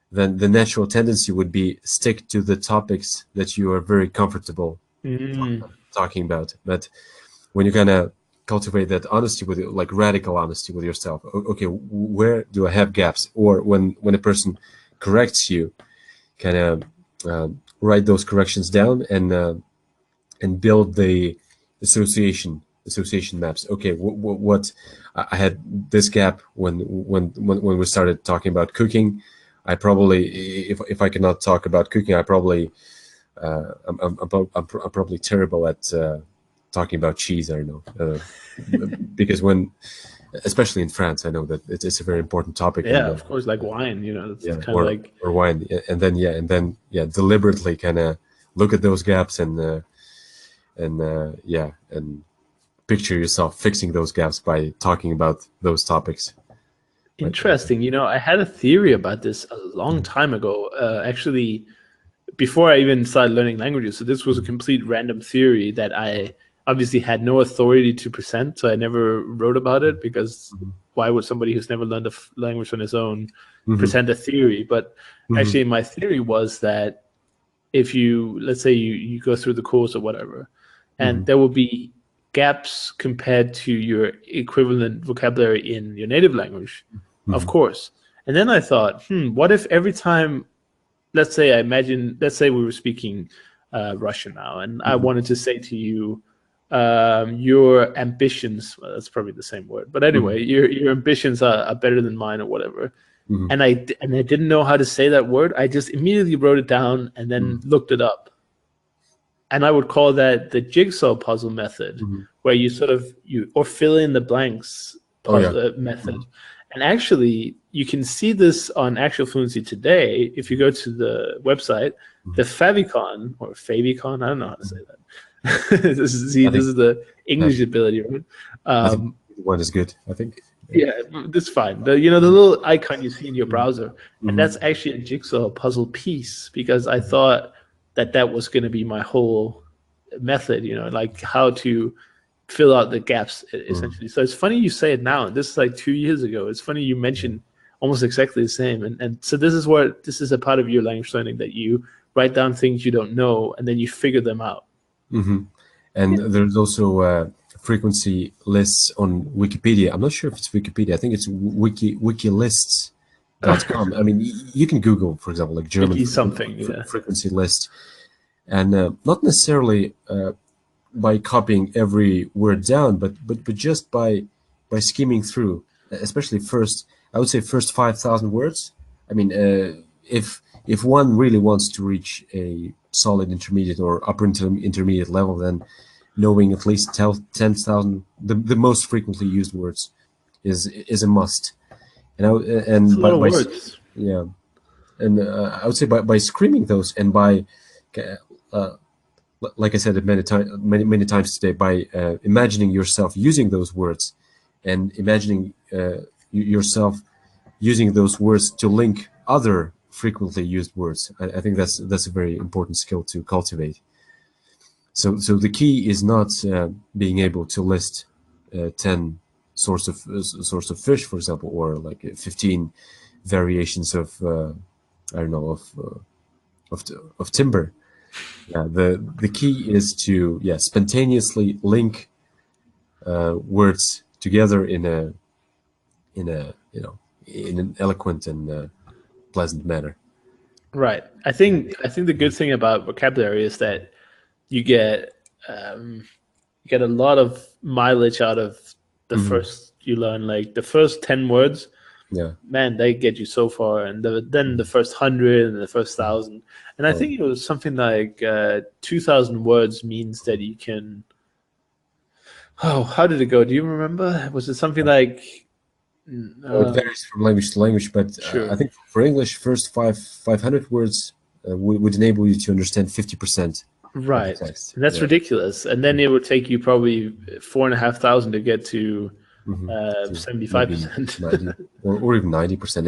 then the natural tendency would be stick to the topics that you are very comfortable talking about. But when you kind of cultivate that honesty with, like, radical honesty with yourself, okay, where do I have gaps? Or when a person corrects you, kind of write those corrections down and build the association maps. Okay, what I had this gap when we started talking about cooking. I probably, if I cannot talk about cooking, I probably I'm probably terrible at talking about cheese. I don't know, because especially in France, I know that it's a very important topic. Yeah, of course, like wine, it's kind of like, or wine, and then deliberately kind of look at those gaps and picture yourself fixing those gaps by talking about those topics. Interesting. I had a theory about this a long time ago, actually, before I even started learning languages. So this was a complete random theory that I obviously had no authority to present. So I never wrote about it, because why would somebody who's never learned a language on his own present a theory? But actually, my theory was that if let's say you go through the course or whatever, and there will be gaps compared to your equivalent vocabulary in your native language, of course. And then I thought, what if every time, let's say we were speaking Russian now, and I wanted to say to you, your ambitions, well, that's probably the same word, but anyway, your ambitions are better than mine, or whatever. And I didn't know how to say that word. I just immediately wrote it down and then looked it up. And I would call that the jigsaw puzzle method, where you or fill in the blanks method. And actually, you can see this on Actual Fluency today. If you go to the website, the favicon, or favicon, I don't know how to say that. This is the English ability, right? I think one is good, I think. Yeah, that's fine. The little icon you see in your browser, and that's actually a jigsaw puzzle piece, because I thought that was going to be my whole method, like how to fill out the gaps, essentially. So it's funny you say it now. This is like 2 years ago. It's funny you mentioned almost exactly the same. And so this is a part of your language learning, that you write down things you don't know and then you figure them out. And there's also frequency lists on Wikipedia. I'm not sure if it's Wikipedia. I think it's wikilists.com. I mean, you can Google, for example, like German frequency list, and not necessarily by copying every word down, but just by skimming through, especially I would say first 5,000 words. I mean, if one really wants to reach a solid intermediate or upper intermediate level, then knowing at least 10,000 the most frequently used words is a must. And by words. and I would say by screaming those, and by like I said many times today, by imagining yourself using those words, and imagining yourself using those words to link other frequently used words. I think that's a very important skill to cultivate. So the key is not being able to list 10 sorts of fish, for example, or like 15 variations of I don't know, of timber. The key is to spontaneously link words together in an eloquent and pleasant manner. Right. I think the good thing about vocabulary is that you get a lot of mileage out of the first you learn. Like the first 10 words, man, they get you so far, and then the first 100 and the first 1,000. And I think it was something like 2,000 words means that you can. Oh, how did it go? Do you remember? Was it something like? It varies from language to language, but Sure. I think for English, first 500 words would enable you to understand 50%. Right, and that's ridiculous. And then it would take you probably 4,500 to get to 75%, or even 90%.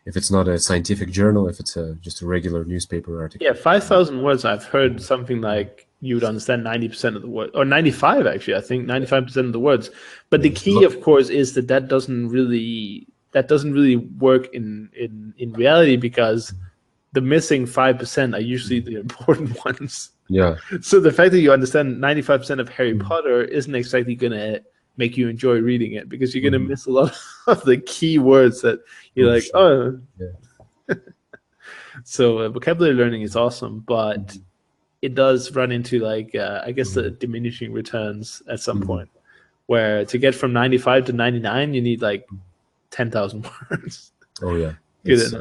If it's not a scientific journal, if it's just a regular newspaper article. Yeah, 5,000 words. I've heard something like you would understand 90% of the words, or 95 actually. I think 95% of the words. But the key, of course, is that doesn't really work in reality, because the missing 5% are usually the important ones. Yeah. So the fact that you understand 95% of Harry Potter isn't exactly going to make you enjoy reading it, because you're going to miss a lot of the key words that you're like, oh. Yeah. So vocabulary learning is awesome, but it does run into like, I guess, the diminishing returns at some point, where to get from 95 to 99, you need like 10,000 words. Oh, yeah. Get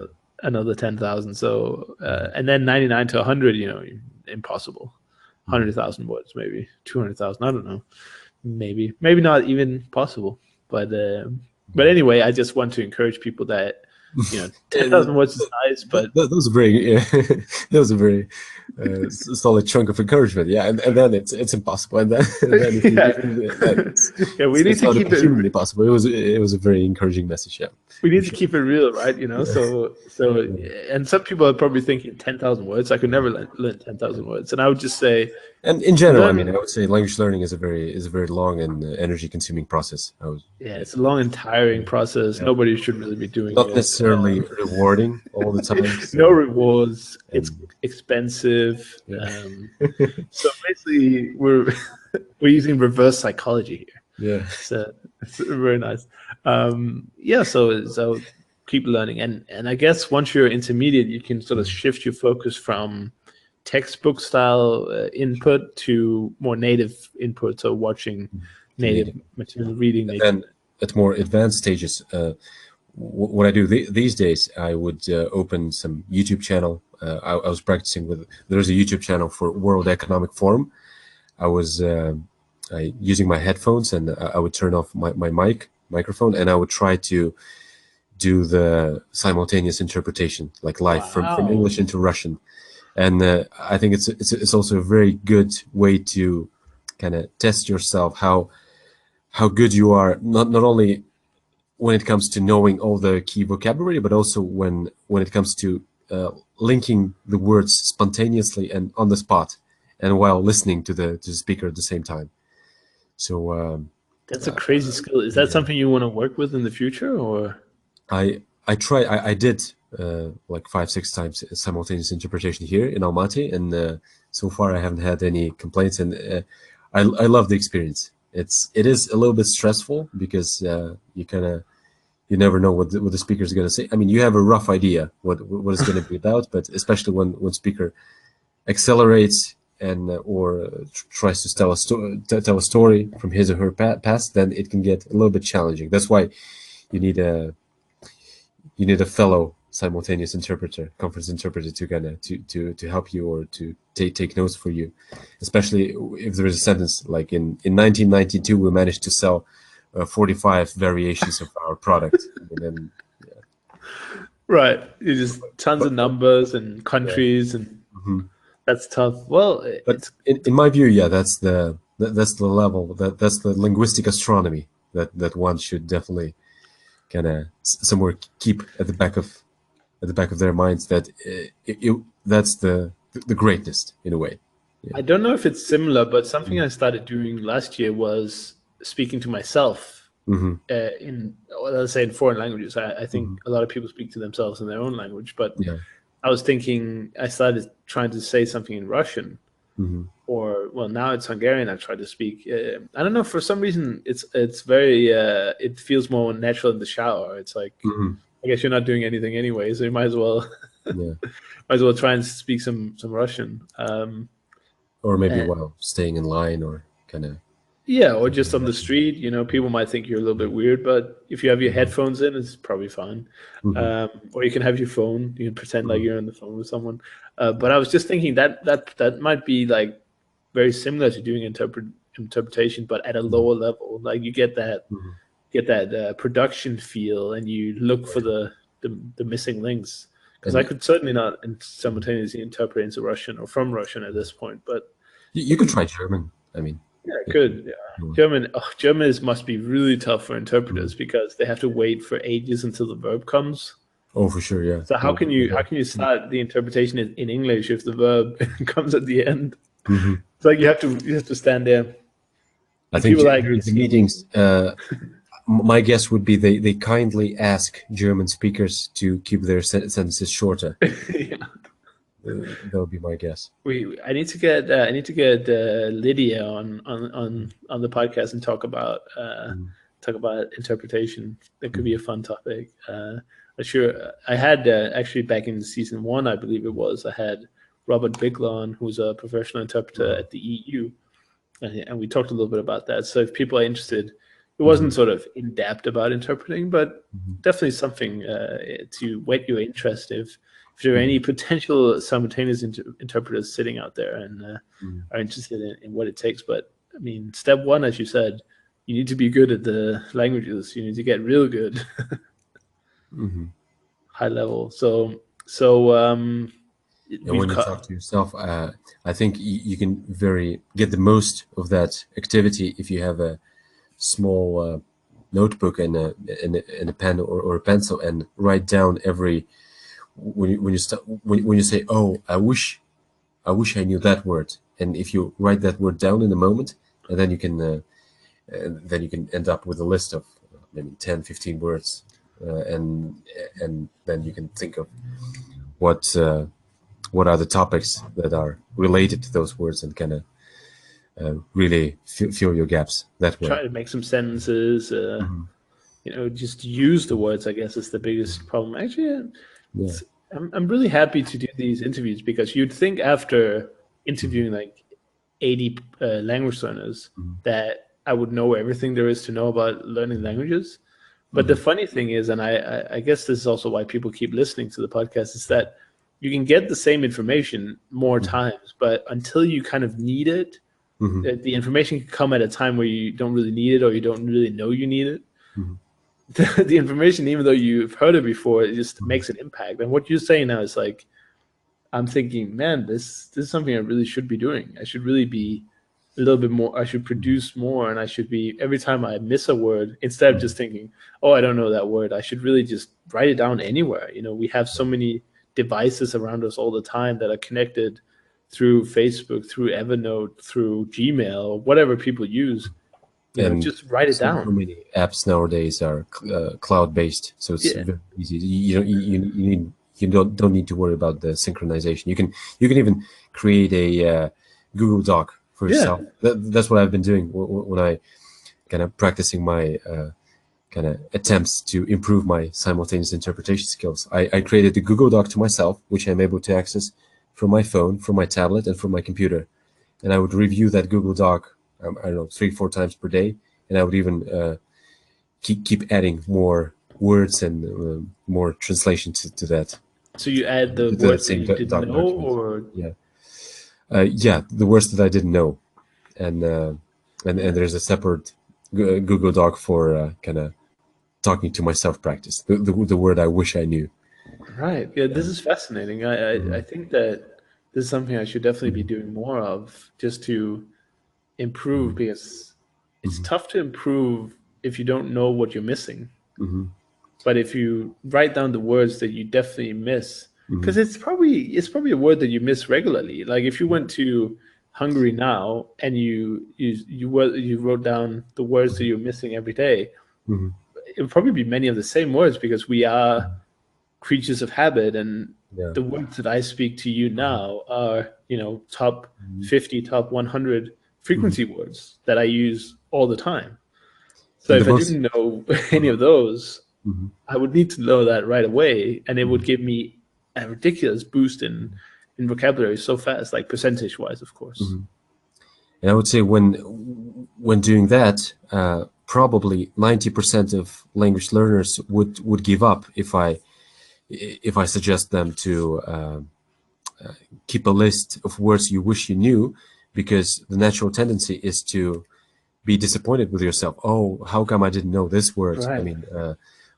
another 10,000. So, and then 99 to 100, impossible. 100,000 words, maybe 200,000. I don't know. Maybe not even possible. But anyway, I just want to encourage people that 10,000 words is nice, but that was a very solid chunk of encouragement. Yeah, and then it's impossible, and then we need to keep it humanly possible. It was a very encouraging message. Yeah, we need to keep it real, right? So and some people are probably thinking 10,000 words. I could never learn 10,000 words, and I would just say. And in general, I would say language learning is a very long and energy-consuming process. It's a long and tiring process. Yeah. Nobody should really be doing it. Not necessarily rewarding all the time. So. No rewards. It's expensive. Yeah. So basically, we're using reverse psychology here. Yeah. So it's very nice. So keep learning, and I guess once you're intermediate, you can sort of shift your focus from textbook style input to more native input, so watching native material, reading native. And at more advanced stages, what I do these days, I would open some YouTube channel. I was practicing there's a YouTube channel for World Economic Forum. I was using my headphones, and I would turn off my microphone, and I would try to do the simultaneous interpretation, like live from English into Russian. And I think it's also a very good way to kind of test yourself how good you are, not only when it comes to knowing all the key vocabulary, but also when it comes to linking the words spontaneously and on the spot, and while listening to the speaker at the same time. So that's a crazy skill. Is that something you want to work with in the future, or? I did. Like 5-6 times simultaneous interpretation here in Almaty, and so far I haven't had any complaints, and I love the experience. It is a little bit stressful, because you never know what the speaker is going to say. I mean, you have a rough idea what it's going to be about, but especially when speaker accelerates and or tries to tell a story from his or her past, then it can get a little bit challenging. That's why you need a fellow simultaneous interpreter, conference interpreter, to kind of to help you, or to take notes for you, especially if there is a sentence like in 1992 we managed to sell 45 variations of our product. And then, Right. You just tons of numbers and countries, and that's tough. Well, But it's in my view, yeah, that's the level, that's the linguistic astronomy that one should definitely kind of somewhere keep at the back of their minds, that that's the greatest in a way. I don't know if it's similar, but something I started doing last year was speaking to myself in, well, let's say, in foreign languages. I think a lot of people speak to themselves in their own language, but Yeah. I was thinking, I started trying to say something in Russian, or well, now it's Hungarian. I try to speak. I don't know, for some reason it's very it feels more natural in the shower. It's like, I guess you're not doing anything anyway, so you might as well Yeah. might as well try and speak some Russian. Or maybe And while staying in line, or kind of. yeah, or just on the street. People might think you're a little bit weird, but if you have your headphones in, it's probably fine. Or you can have your phone. You can pretend like you're on the phone with someone. But I was just thinking that might be like very similar to doing interpretation, but at a lower level. Like you get that production feel, and you look for the missing links. Because I And could certainly not simultaneously interpret into Russian or from Russian at this point, but you could try German. I mean, yeah, I could. Yeah. German must be really tough for interpreters because they have to wait for ages until the verb comes. oh, for sure, yeah. So how can you start the interpretation in English if the verb comes at the end? It's like you have to stand there. I And think people during the meetings, my guess would be they kindly ask German speakers to keep their sentences shorter. yeah. That would be my guess. I need to get Lydia on the podcast and talk about interpretation. That could be a fun topic. Sure, I had actually back in season 1, I believe it was, I had Robert Biglon, who's a professional interpreter at the EU, and we talked a little bit about that. So if people are interested, it wasn't sort of in depth about interpreting, but definitely something to whet your interest if there are any potential simultaneous interpreters sitting out there and are interested in what it takes. But I mean, step 1, as you said, you need to be good at the languages. You need to get real good, high level. So And when you talk to yourself, I think you can get the most of that activity if you have a small notebook and a pen or a pencil, and write down every when you say, oh, I wish I knew that word, and if you write that word down in a moment, and then you can end up with a list of maybe 10-15 words, and then you can think of what are the topics that are related to those words, and kind of really fill your gaps that way. Try to make some sentences. Just use the words, I guess, is the biggest problem. Actually, I'm really happy to do these interviews, because you'd think after interviewing like 80 language learners that I would know everything there is to know about learning languages. But the funny thing is, and I guess this is also why people keep listening to the podcast, is that you can get the same information more times, but until you kind of need it, the information can come at a time where you don't really need it, or you don't really know you need it. The information, even though you've heard it before, it just makes an impact. And what you're saying now is like, I'm thinking, man, this is something I really should be doing. I should really be a little bit more. I should produce more, and I should be, every time I miss a word, instead of just thinking, oh, I don't know that word, I should really just write it down anywhere. We have so many devices around us all the time that are connected through Facebook, through Evernote, through Gmail, whatever people use. Just write it down. So many apps nowadays are cloud-based, so it's very easy. You don't need to worry about the synchronization. You can even create a Google Doc for yourself. That's what I've been doing when I kind of practicing my kind of attempts to improve my simultaneous interpretation skills. I created a Google Doc to myself, which I'm able to access from my phone, from my tablet, and from my computer. And I would review that Google Doc, I don't know, 3-4 times per day, and I would even keep adding more words and more translation to that. So you add the words that you didn't know, or the words that I didn't know, and there's a separate Google Doc for kind of talking to myself practice. The word I wish I knew. Right. Yeah, this is fascinating. I think that this is something I should definitely be doing more of, just to improve, because it's Hmm. tough to improve if you don't know what you're missing. Hmm. But if you write down the words that you definitely miss, Hmm. because it's probably a word that you miss regularly. Like if you went to Hungary now and you wrote down the words that you're missing every day, Hmm. it would probably be many of the same words, because we are creatures of habit, and Yeah. the words that I speak to you now are, top Hmm. 50, top 100 Hmm. frequency words that I use all the time. So And the if I most. didn't know any of those, Hmm. I would need to know that right away, and it would Hmm. give me a ridiculous boost in vocabulary so fast, like percentage wise, of course. Hmm. And I would say when doing that, probably 90% of language learners would give up if I suggest them to keep a list of words you wish you knew, because the natural tendency is to be disappointed with yourself. Oh, how come I didn't know this word? I Right. mean,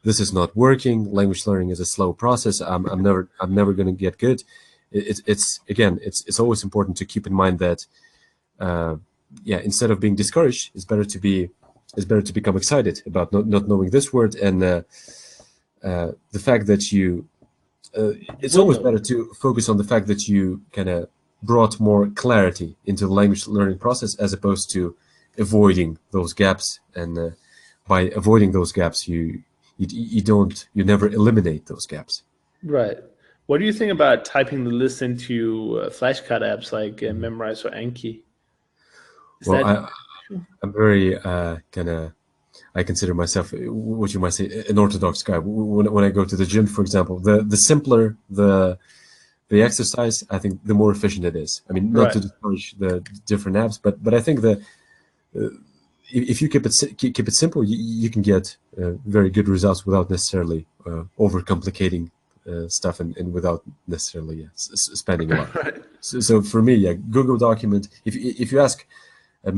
this is not working. Language learning is a slow process. I'm never going to get good. It's again, it's always important to keep in mind that, yeah, instead of being discouraged, it's better to become excited about not knowing this word, and the fact that You it's will always know better it. to focus on the fact that you kind of brought more clarity into the language learning process, as opposed to avoiding those gaps. And by avoiding those gaps, you never eliminate those gaps. Right. What do you think about typing the list into flashcard apps like Mhm. Memrise or Anki? Is Well, that I'm very kind of, I consider myself what you might say an orthodox guy. When I go to the gym, for example, the simpler the exercise, I think the more efficient it is. I mean, not right? to discourage the different apps, but I think that if you keep it simple, you can get very good results without necessarily overcomplicating stuff, and without necessarily spending a lot. Right. So for me, yeah, Google document. If you ask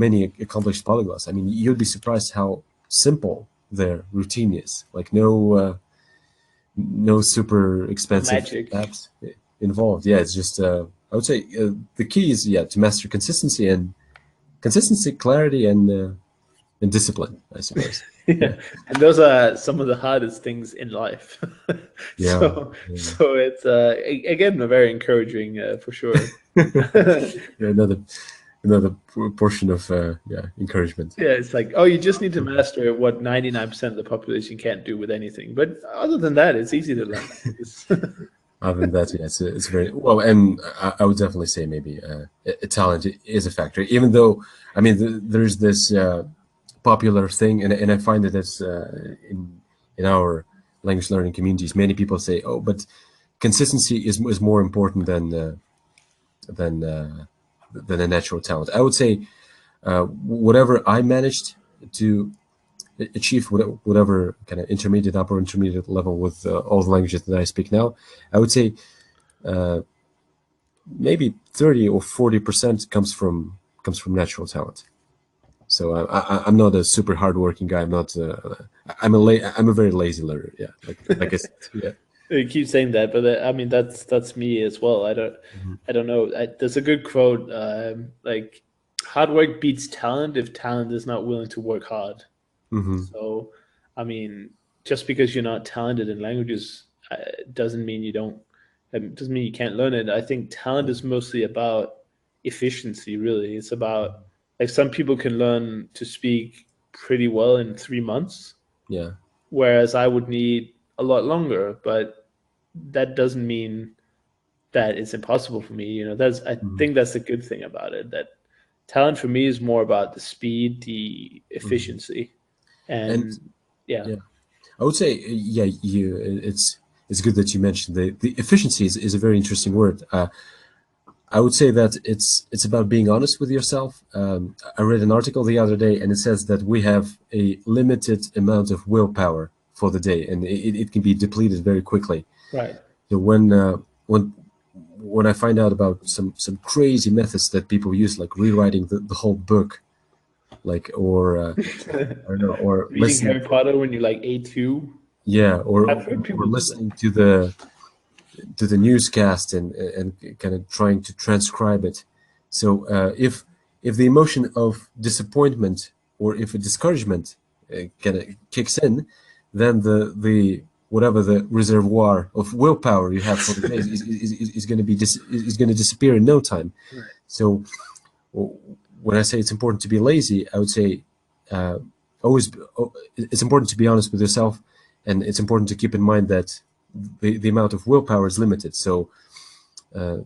many accomplished polyglots, I mean, you'd be surprised how simple their routine is. Like no super No expensive magic. apps involved. Yeah, it's just I would say the key is, yeah, to master consistency, clarity, and discipline, I suppose. Yeah, Yeah, and those are some of the hardest things in life. yeah, So, yeah. so it's again very encouraging for sure. Yeah, another portion of yeah, encouragement. Yeah, it's like, oh, you just need to master what 99% of the population can't do with anything. But other than that, it's easy to learn languages. Other than that, yeah, it's very well, and I would definitely say maybe talent is a factor. Even though, I mean, there's this popular thing, and I find that it's in our language learning communities, many people say, "Oh, but consistency is more important than than a natural talent." I would say whatever I managed to achieve, whatever kind of intermediate, upper intermediate level with all the languages that I speak now, I would say maybe 30 or 40% comes from natural talent. So I'm not a super hardworking guy. I'm not. I'm a very lazy learner. Yeah, like I said. Yeah. You keep saying that, but I mean that's me as well. Hmm. I don't know. There's a good quote, like hard work beats talent if talent is not willing to work hard. Hmm. So, I mean, just because you're not talented in languages doesn't mean you don't. Doesn't mean you can't learn it. I think talent is mostly about efficiency. Really, it's about, like, some people can learn to speak pretty well in 3 months, Yeah. whereas I would need a lot longer. But that doesn't mean that it's impossible for me. That's I Hmm. think that's the good thing about it. That talent for me is more about the speed, the Hmm. efficiency, And and yeah. yeah, I would say yeah, it's good that you mentioned the efficiency is a very interesting word. I would say that it's about being honest with yourself. I read an article the other day, and it says that we have a limited amount of willpower for the day, and it can be depleted very quickly. Right. So when I find out about some crazy methods that people use, like rewriting the whole book, like or I don't know, or Reading listening, Harry Potter when you're like A2. yeah, I've heard people or do that. listening to the to the newscast and kind of trying to transcribe it. So if the emotion of disappointment or if a discouragement kind of kicks in, then the whatever the reservoir of willpower you have for the day is going to disappear in no time. Right. So when I say it's important to be lazy, I would say it's important to be honest with yourself, and it's important to keep in mind that the amount of willpower is limited. So I'm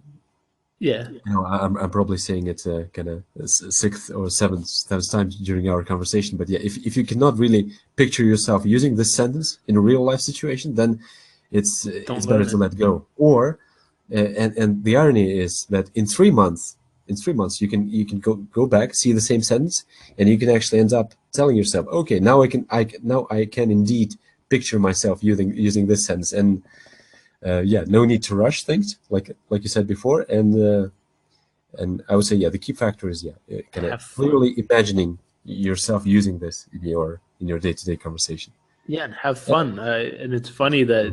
probably saying it kind of sixth or seventh time during our conversation, but yeah, if you cannot really picture yourself using this sentence in a real life situation, then it's better to let go. Or and the irony is that in 3 months you can go back, see the same sentence, and you can actually end up telling yourself, okay, now I can indeed picture myself using this sentence. And no need to rush things, like you said before, and I would say the key factor is kind of clearly imagining yourself using this in your day-to-day conversation. Yeah, and have fun. And it's funny that,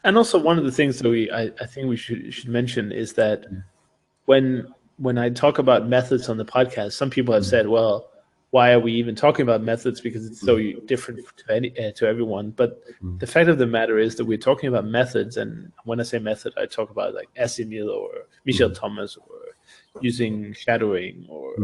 and also one of the things that I think we should mention is that when I talk about methods on the podcast, some people have said, well, why are we even talking about methods? Because it's so different to everyone. But the fact of the matter is that we're talking about methods. And when I say method, I talk about like Emil or Michel Thomas, or using shadowing or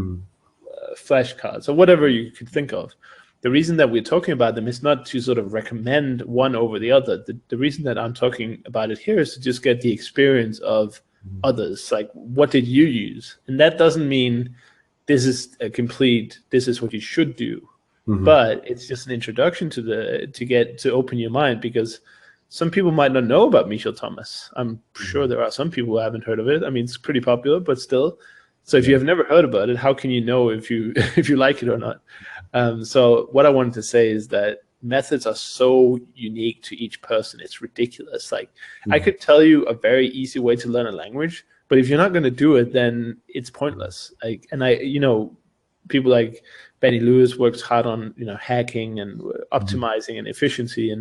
flashcards or whatever you could think of. The reason that we're talking about them is not to sort of recommend one over the other. The reason that I'm talking about it here is to just get the experience of others. Like, what did you use? And that doesn't mean this is what you should do, but it's just an introduction to open your mind, because some people might not know about Michel Thomas. I'm sure there are some people who haven't heard of it. I mean, it's pretty popular, but still. So if you have never heard about it, how can you know if you like it or not? So what I wanted to say is that methods are so unique to each person. It's ridiculous. Like, I could tell you a very easy way to learn a language, but if you're not going to do it, then it's pointless. Like, and people like Benny Lewis works hard on hacking and optimizing and efficiency.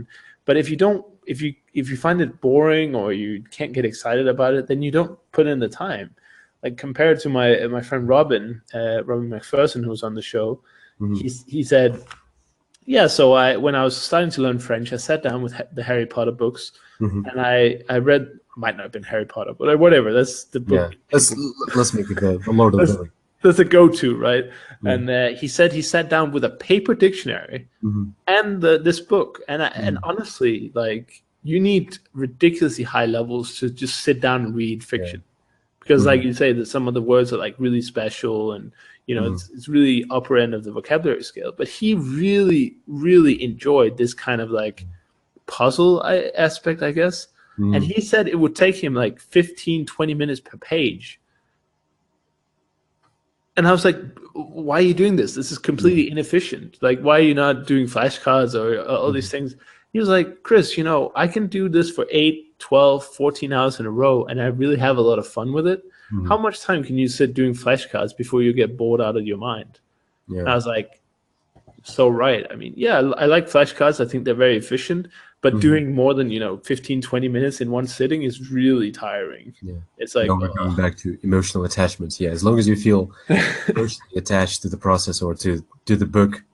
But if you find it boring or you can't get excited about it, then you don't put in the time. Like, compared to my friend Robin McPherson, who was on the show, he said, so when I was starting to learn French, I sat down with the Harry Potter books, and I read. Might not have been Harry Potter, but whatever. That's the book. Yeah, let's make it the Lord of the Rings. That's a go-to, right? And he said he sat down with a paper dictionary and this book. And honestly, like, you need ridiculously high levels to just sit down and read fiction, because, like you say, that some of the words are like really special, and it's really upper end of the vocabulary scale. But he really, really enjoyed this kind of like puzzle aspect, I guess. And he said it would take him like 15, 20 minutes per page. And I was like, why are you doing this? This is completely inefficient. Like, why are you not doing flashcards or all these things? He was like, Chris, I can do this for 8, 12, 14 hours in a row, and I really have a lot of fun with it. How much time can you sit doing flashcards before you get bored out of your mind? And I was like, so right. I mean, I like flashcards. I think they're very efficient. But doing more than 15, 20 minutes in one sitting is really tiring. Yeah, it's like we're going back to emotional attachments. Yeah, as long as you feel personally attached to the process or to the book,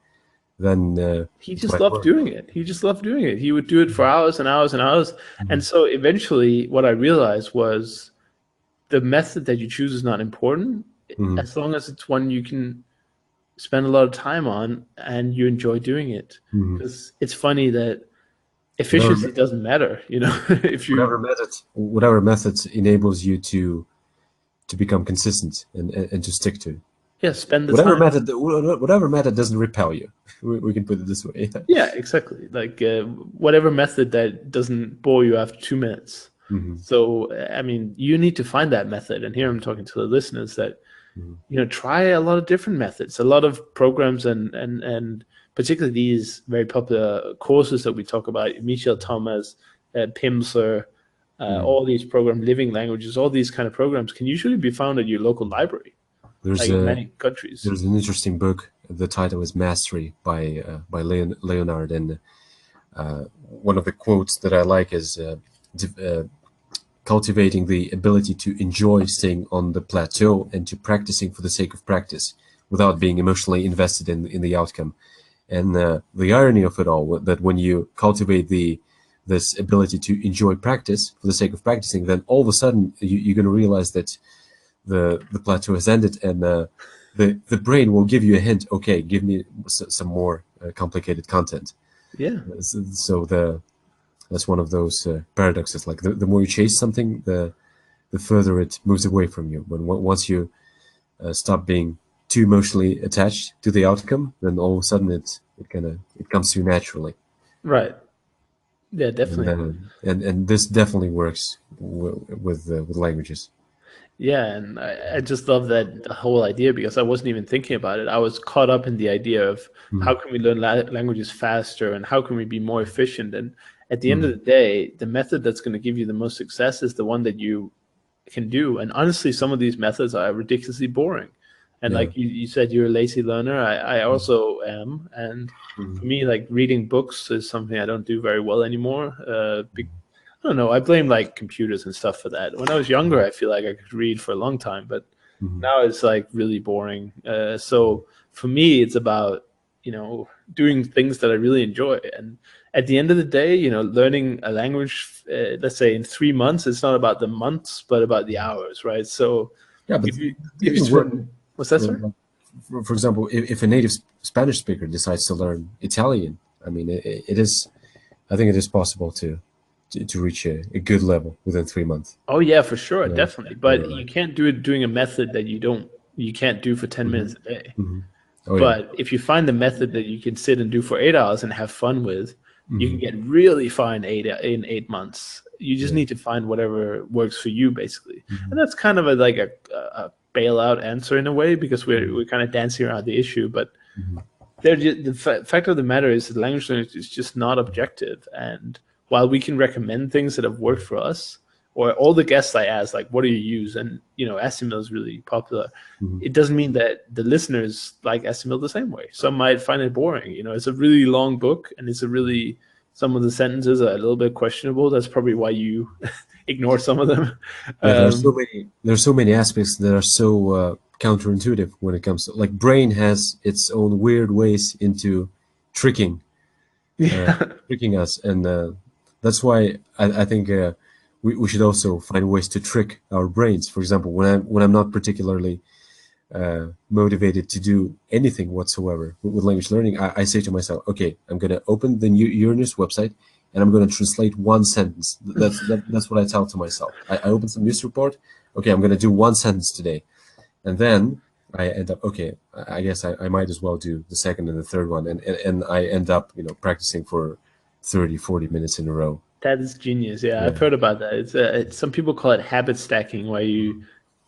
then he just loved doing it. He just loved doing it. He would do it for hours and hours and hours. And so eventually, what I realized was the method that you choose is not important, as long as it's one you can spend a lot of time on and you enjoy doing it. Because it's funny that efficiency doesn't matter, if you whatever methods enables you to become consistent and to stick to. Yeah, spend the whatever time. Whatever method doesn't repel you. We can put it this way. Yeah, exactly. Like whatever method that doesn't bore you after 2 minutes. So I mean, you need to find that method. And here I'm talking to the listeners that try a lot of different methods, a lot of programs, and particularly these very popular courses that we talk about, Michel Thomas, Pimsleur, all these programs, Living Languages, all these kind of programs can usually be found at your local library. In many countries. There's an interesting book. The title is Mastery by Leonard, and one of the quotes that I like is cultivating the ability to enjoy staying on the plateau and to practicing for the sake of practice without being emotionally invested in the outcome. And the irony of it all, that when you cultivate this ability to enjoy practice for the sake of practicing, then all of a sudden you're going to realize that the plateau has ended, and the brain will give you a hint. Okay, give me some more complicated content. Yeah. So that's one of those paradoxes. Like the more you chase something, the further it moves away from you. But once you stop being too emotionally attached to the outcome, then all of a sudden it comes to you naturally. Right. Yeah, definitely. And this definitely works with languages. Yeah, and I just love that the whole idea, because I wasn't even thinking about it. I was caught up in the idea of how can we learn languages faster and how can we be more efficient. And at the end of the day, the method that's going to give you the most success is the one that you can do. And honestly, some of these methods are ridiculously boring. And Yeah. like you said, you're a lazy learner. I also am. And for me, like reading books is something I don't do very well anymore. I don't know. I blame like computers and stuff for that. When I was younger, I feel like I could read for a long time, but now it's like really boring. So for me, it's about, doing things that I really enjoy. And at the end of the day, learning a language, let's say in 3 months, it's not about the months, but about the hours, right? So Yeah, but if you spend, what's that, sir? For example, if a native Spanish speaker decides to learn Italian, I mean, I think it is possible to reach a good level within 3 months. Oh yeah, for sure, definitely. But you can't do it doing a method that you can't do for 10 minutes a day. Oh, But if you find the method that you can sit and do for 8 hours and have fun with, you can get really fine in 8 months. You just need to find whatever works for you, basically. And that's kind of like a bailout answer in a way, because we're kind of dancing around the issue. But the fact of the matter is that language learning is just not objective. And while we can recommend things that have worked for us, or all the guests I ask, like, what do you use? And, Estimil is really popular. It doesn't mean that the listeners like Estimil the same way. Some might find it boring. It's a really long book, and some of the sentences are a little bit questionable. That's probably why you ignore some of them. Yeah, there's so many aspects that are so counterintuitive when it comes to, like, brain has its own weird ways into tricking us, and that's why I think we should also find ways to trick our brains. For example, when I'm not particularly motivated to do anything whatsoever with language learning, I say to myself, okay, I'm going to open the new Uranus website and I'm going to translate one sentence. That's what I tell to myself. I open some news report. Okay, I'm going to do one sentence today. And then I end up, okay, I guess I might as well do the second and the third one. And I end up, practicing for 30, 40 minutes in a row. That is genius. Yeah, I've heard about that. It's some people call it habit stacking, where you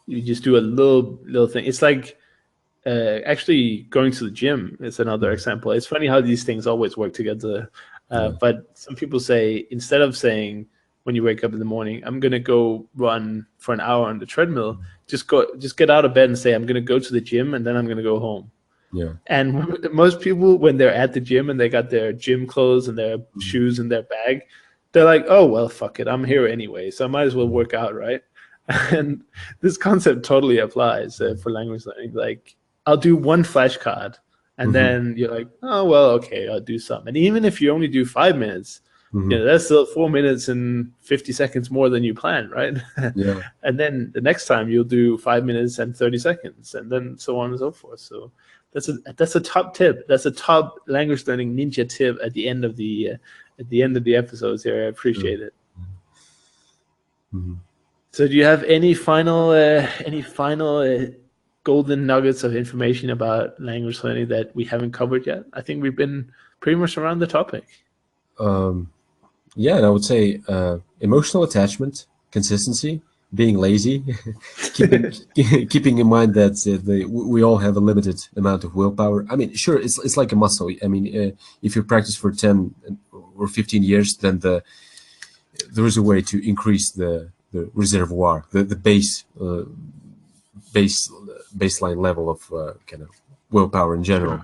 just do a little thing. It's like actually going to the gym is another example. It's funny how these things always work together. But some people say, instead of saying when you wake up in the morning, I'm gonna go run for an hour on the treadmill, just get out of bed and say, I'm gonna go to the gym and then I'm gonna go home. Yeah. And most people, when they're at the gym and they got their gym clothes and their shoes in their bag, they're like, oh, well, fuck it. I'm here anyway, so I might as well work out, right? And this concept totally applies for language learning. Like, I'll do one flashcard, and then you're like, oh, well, okay, I'll do some. And even if you only do 5 minutes, that's still 4 minutes and 50 seconds more than you planned, right? Yeah. And then the next time you'll do 5 minutes and 30 seconds, and then so on and so forth. So that's a top tip. That's a top language learning ninja tip at the end of the episodes here. I appreciate it. So do you have any final golden nuggets of information about language learning that we haven't covered yet? I think we've been pretty much around the topic. Yeah, and I would say emotional attachment, consistency, being lazy, keeping in mind that we all have a limited amount of willpower. I mean, sure, it's like a muscle. I mean, if you practice for 10 or 15 years, then there is a way to increase the reservoir, the baseline level of kind of willpower in general.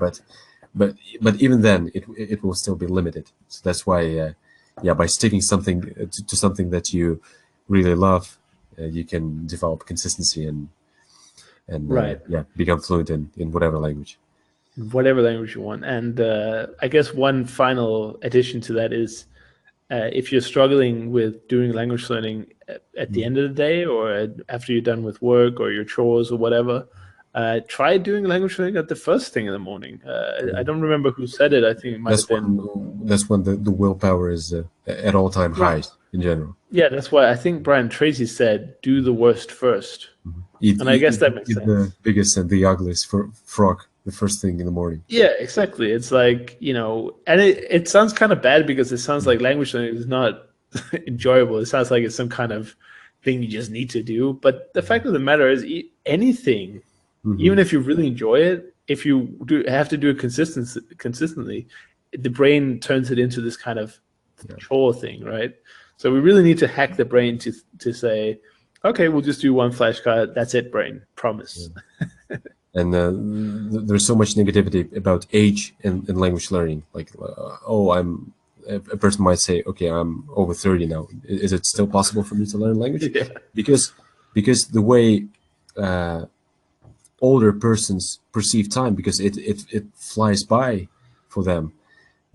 But even then, it will still be limited. So that's why, by sticking to something that you really love, you can develop consistency and Right. become fluent in whatever language. Whatever language you want. And I guess one final addition to that is if you're struggling with doing language learning at the end of the day or after you're done with work or your chores or whatever, try doing language learning at the first thing in the morning. I don't remember who said it. I think it might have been. That's when the willpower is at all-time highs in general. Yeah, that's why I think Brian Tracy said, do the worst first. And I guess that makes sense. The biggest and the ugliest frog the first thing in the morning. Yeah, exactly. It's like, and it sounds kind of bad because it sounds like language learning is not enjoyable. It sounds like it's some kind of thing you just need to do. But the fact of the matter is anything, even if you really enjoy it, if you have to do it consistently, the brain turns it into this kind of chore thing, right? So we really need to hack the brain to say, okay, we'll just do one flashcard. That's it, brain. Promise. Yeah. And there's so much negativity about age in language learning. Like, a person might say, okay, I'm over 30 now. Is it still possible for me to learn language? Yeah. Because the way older persons perceive time, because it flies by for them,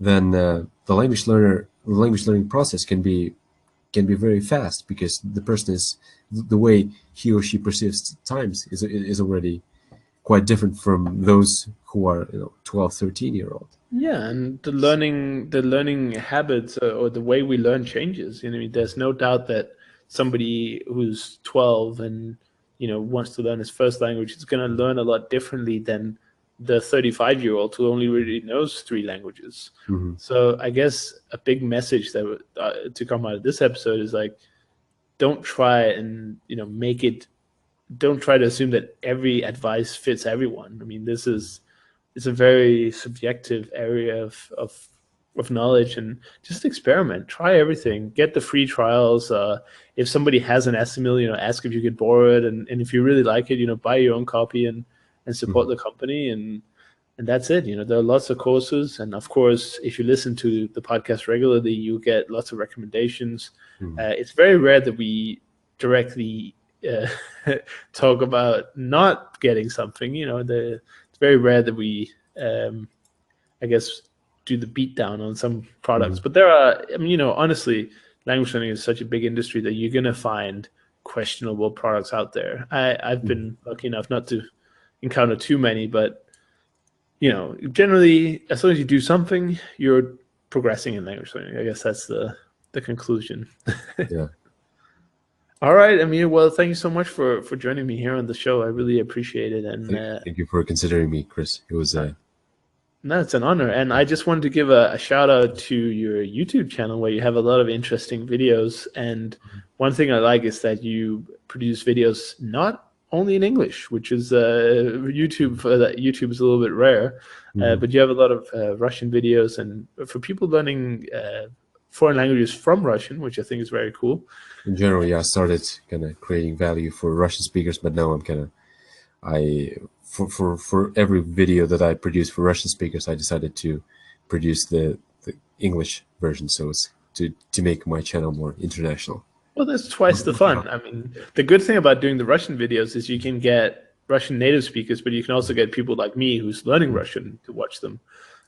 then the language learning process can be very fast, because the person is, the way he or she perceives times is already quite different from those who are 12, 13-year-old. Yeah, and the learning habits or the way we learn changes. There's no doubt that somebody who's 12 and wants to learn his first language is going to learn a lot differently than the 35-year-old who only really knows 3 languages. So I guess a big message that to come out of this episode is like, don't try and don't try to assume that every advice fits everyone. It's a very subjective area of knowledge, and just experiment, try everything, get the free trials. If somebody has an Estimil, ask if you could borrow it, and if you really like it, buy your own copy and support the company, and that's it. There are lots of courses, and of course, if you listen to the podcast regularly, you get lots of recommendations. It's very rare that we directly talk about not getting something. It's very rare that we, I guess, do the beat down on some products. But there are, honestly, language learning is such a big industry that you're gonna find questionable products out there. I've been lucky enough not to encounter too many, but generally, as long as you do something, you're progressing in language learning. I guess that's the conclusion. Yeah. All right, Amir. Well, thank you so much for joining me here on the show. I really appreciate it. And thank you for considering me, Chris. It was no, it's an honor. And I just wanted to give a shout out to your YouTube channel, where you have a lot of interesting videos. And one thing I like is that you produce videos not only in English, which is YouTube is a little bit rare, but you have a lot of Russian videos, and for people learning foreign languages from Russian, which I think is very cool. In general, I started kind of creating value for Russian speakers, but now I'm for every video that I produce for Russian speakers, I decided to produce the English version, so it's to make my channel more international. Well, that's twice the fun. The good thing about doing the Russian videos is you can get Russian native speakers, but you can also get people like me who's learning Russian to watch them.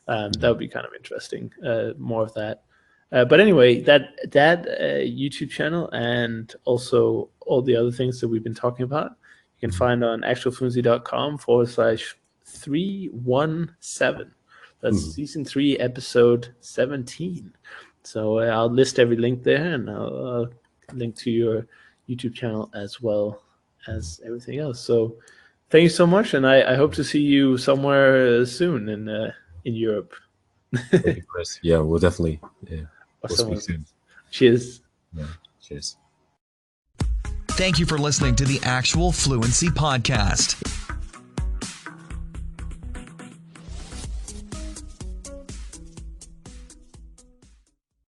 That would be kind of interesting. More of that. But anyway, that YouTube channel and also all the other things that we've been talking about, you can find on actualfluency.com/317. That's season 3, episode 17. So I'll list every link there, and I'll link to your YouTube channel as well as everything else. So thank you so much, and I hope to see you somewhere soon in Europe. Thank you, Chris. Yeah, we'll definitely. Yeah. We'll speak soon. Cheers. Yeah, cheers. Thank you for listening to the Actual Fluency Podcast.